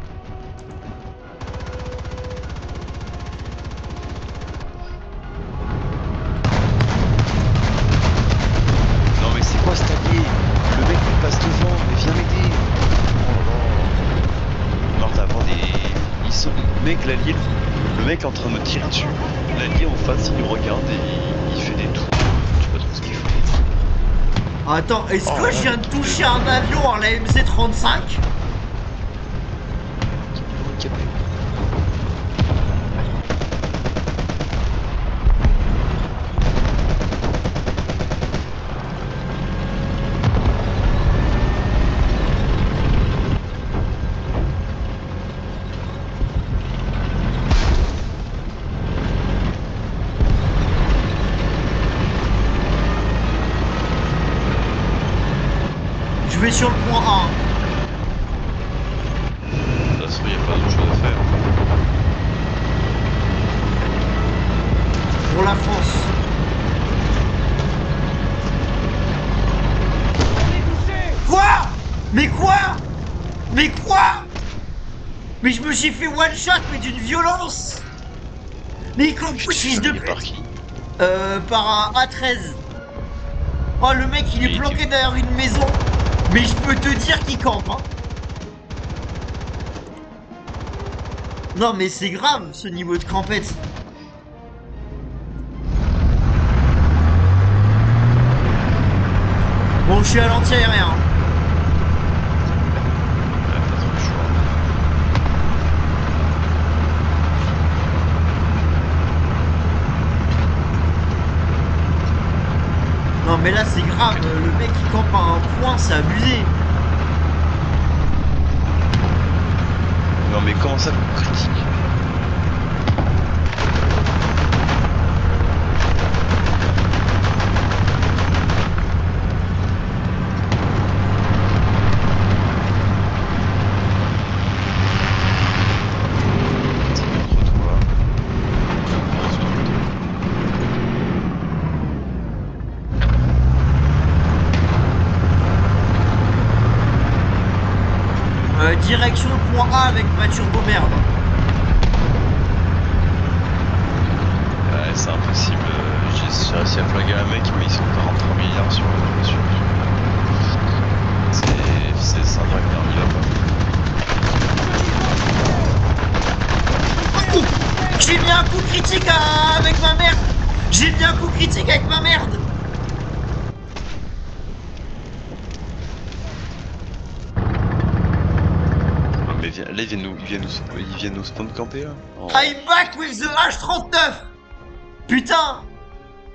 Non mais c'est quoi cet allié? Le mec il passe devant, mais viens m'aider. Oh là là. Non d'avoir des... Ils sont... Mec l'allié, le mec est en train de me tirer dessus. L'allié en face il nous regarde et il fait des tours. Je sais pas trop ce qu'il fait. Attends, est-ce Oh que là je viens là, de toucher un avion en la MC35? Je vais sur le point A. De toute façon il n'y a pas d'autre chose à faire. Pour la France. Quoi? Mais quoi? Mais quoi? Mais je me suis fait one shot, mais d'une violence. Mais comment fils de Il est par pute? qui? Par un A13. Oh, le mec il est Et planqué derrière une maison. Mais je peux te dire qu'il campe, hein. Non mais c'est grave ce niveau de campette. Bon, je suis à l'anti-aérien. Ouais, pas trop le choix. Non mais là c'est grave, le mec qui campe à un point, c'est abusé. Non mais comment ça qu'on critique? C'est contre toi. Direction le point A avec ma turbo merde. Ouais, c'est impossible. J'ai réussi à flaguer un mec, mais ils sont 43 milliards sur la voiture. C'est un drague, il va pas. J'ai mis un coup critique avec ma merde. J'ai mis un coup critique avec ma merde. Mais viens, là, ils viennent nous spawn camper là. Oh. I'm back with the H39. Putain,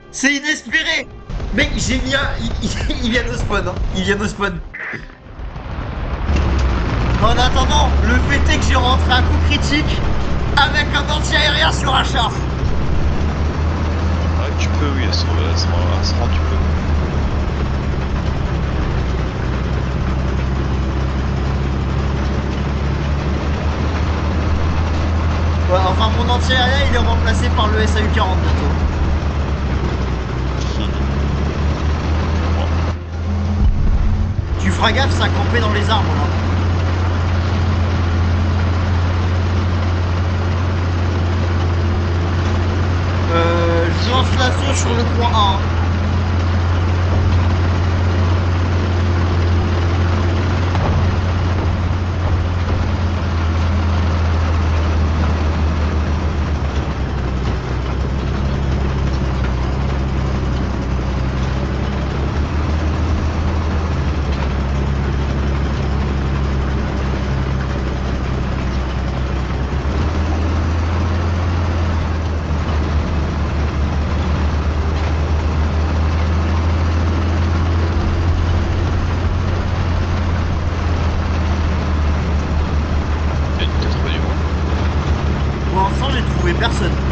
c'est inespéré. Mec, j'ai mis un... Il vient au spawn, hein. Il vient au spawn. En attendant, le fait est que j'ai rentré un coup critique avec un anti-aérien sur un char. Ah, tu peux, oui, à ce rang, tu peux. Ouais, enfin, mon anti-aérien, il est remplacé par le SAU-40 bientôt. Tu feras gaffe, ça a campé dans les arbres, là. Je lance l'assaut sur le point A. personne.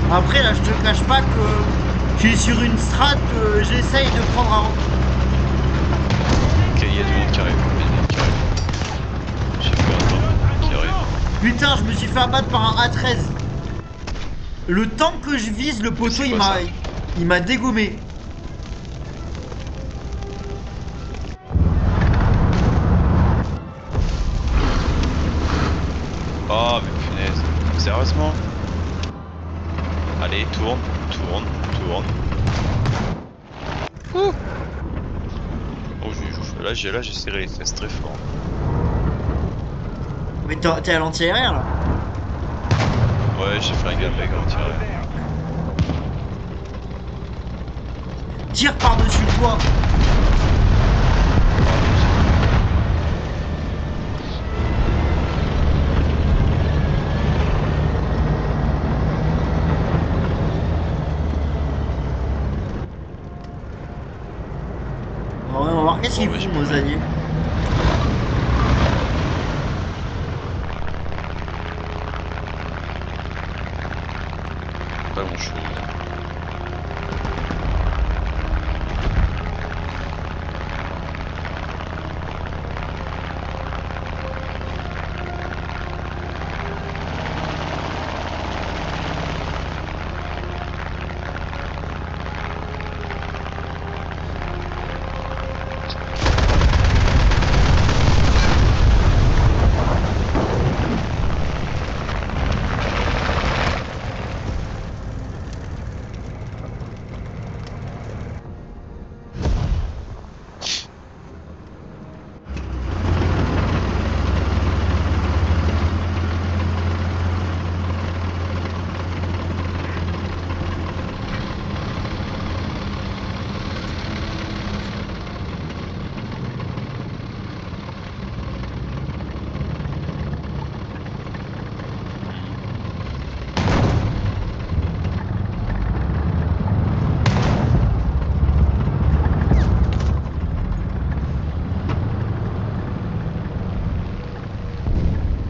Après, là, je te cache pas que je suis sur une strat, j'essaye de prendre un... Ok, il y a du monde qui arrive. Il y a du monde qui arrive. J'ai peur d'un qui arrive. Putain, je me suis fait abattre par un A13. Le temps que je vise, le Mais poteau, c'est quoi ça? il m'a dégommé. Oh, mais punaise. Sérieusement? Allez, tourne, tourne, tourne. Ouh. Oh, là, j'ai serré les fesses très fort. Mais t'es à l'anti-aérien, là. Ouais, j'ai flingué un mec en tirant. Tire par-dessus le toit. On va voir qu'est-ce Bon, qu'ils mais je font, peux nos pas. alliés. Pas grand chose.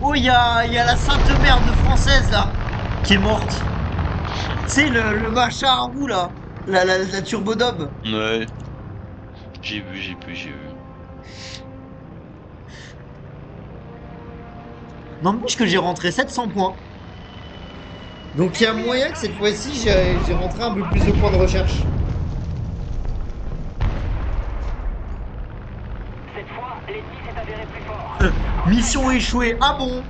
Oh, il y a la Sainte Mère de française, là, qui est morte. Tu sais, le machin à roue, là. La turbodome. Ouais, j'ai vu. N'empêche que j'ai rentré 700 points. Donc il y a moyen que cette fois-ci, j'ai rentré un peu plus de points de recherche. Cette fois, l'ennemi s'est avéré plus fort. Mission échouée. Ah bon?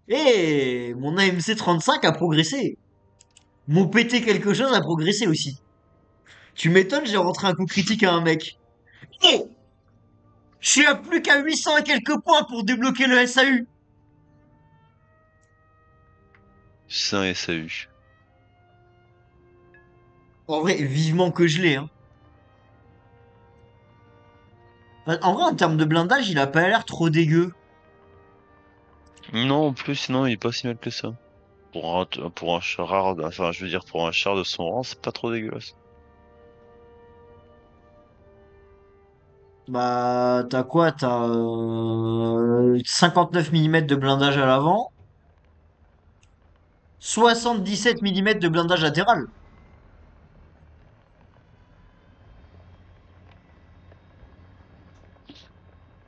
Eh, mon AMC 35 a progressé. Mon PT quelque chose a progressé aussi. Tu m'étonnes, j'ai rentré un coup critique à un mec. Eh, je suis à plus qu'à 800 et quelques points pour débloquer le SAU. C'est un SAU. En vrai, vivement que je l'ai, hein. En vrai, en termes de blindage, il a pas l'air trop dégueu. Non, en plus, non, il est pas si mal que ça. Pour un char rare, enfin, je veux dire, pour un char de son rang, c'est pas trop dégueulasse. Bah, t'as quoi? T'as 59 mm de blindage à l'avant, 77 mm de blindage latéral.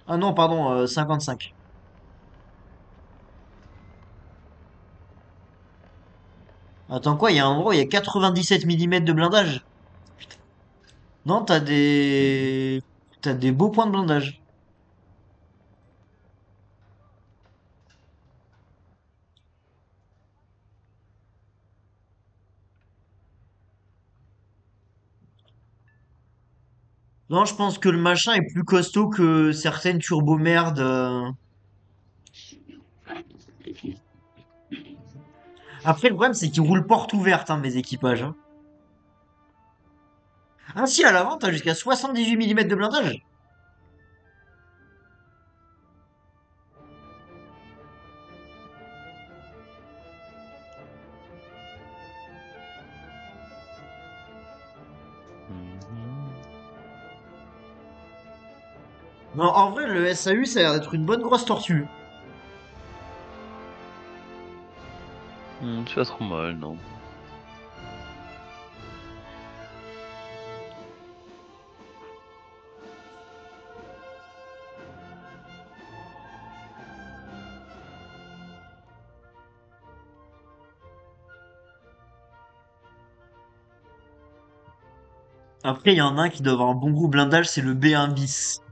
Ah non, pardon, 55. Attends quoi, il y a un endroit où il y a 97 mm de blindage. Non, T'as des beaux points de blindage. Non, je pense que le machin est plus costaud que certaines turbo-merdes. Après, le problème, c'est qu'ils roulent porte ouverte, hein, mes équipages, hein. Ainsi, à l'avant, t'as jusqu'à 78 mm de blindage. Non, en vrai, le SAU, ça a l'air d'être une bonne grosse tortue. C'est pas trop mal, non. Après, il y en a un qui doit avoir un bon gros blindage, c'est le B1 bis.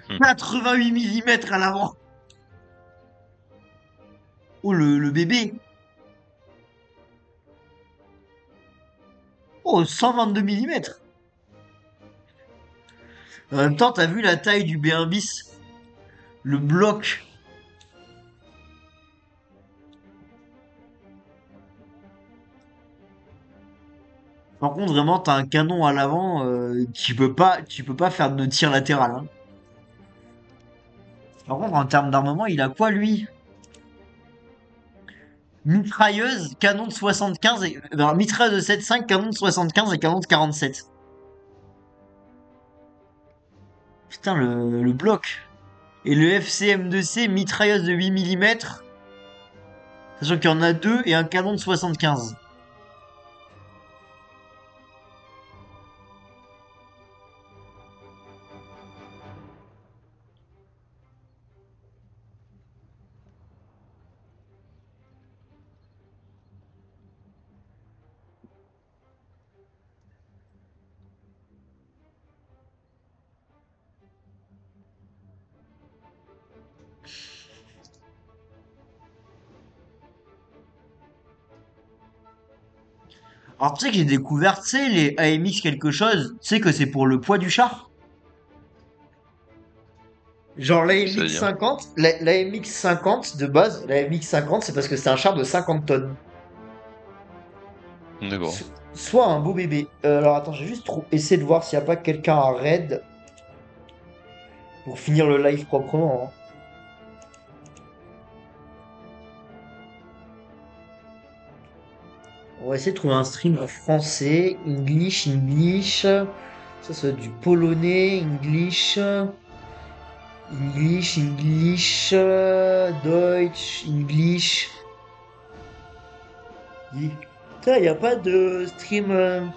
Hmm. 88 millimètres à l'avant. Oh, le bébé. Oh, 122 millimètres. En même temps, t'as vu la taille du B1 bis? Le bloc. Par contre, vraiment, t'as un canon à l'avant, tu peux pas faire de tir latéral, hein. Par contre, en termes d'armement, il a quoi, lui? Mitrailleuse, canon de 75 et... non, mitrailleuse de 7,5, canon de 75 et canon de 47. Putain, le bloc. Et le FCM2C, mitrailleuse de 8 millimètres, sachant qu'il y en a deux et un canon de 75. Alors, tu sais que j'ai découvert, tu sais, les AMX quelque chose, tu sais que c'est pour le poids du char? Genre l'AMX C'est-à-dire. 50, l'AMX 50 de base, l'AMX 50 c'est parce que c'est un char de 50 tonnes. D'accord. Soit un beau bébé. Alors attends, j'ai juste essayé de voir s'il n'y a pas quelqu'un à raid pour finir le live proprement, hein. On va essayer de trouver un stream en français, English. Ça va être du polonais, English, Deutsch, English. Putain, y a pas de stream.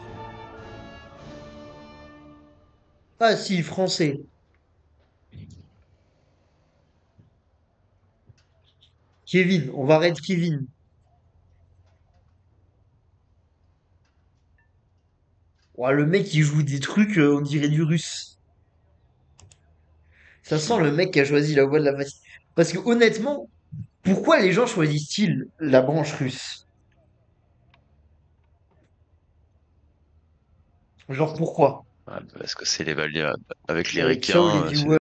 Ah si, français. Kevin, on va raid Kevin. Ouah, le mec il joue des trucs, on dirait du russe. Ça sent le mec qui a choisi la voie de la facilité. Parce que honnêtement, pourquoi les gens choisissent-ils la branche russe? Genre pourquoi? Ouais, parce que c'est les avec les Allez, ciao les ricains, c'est viewers.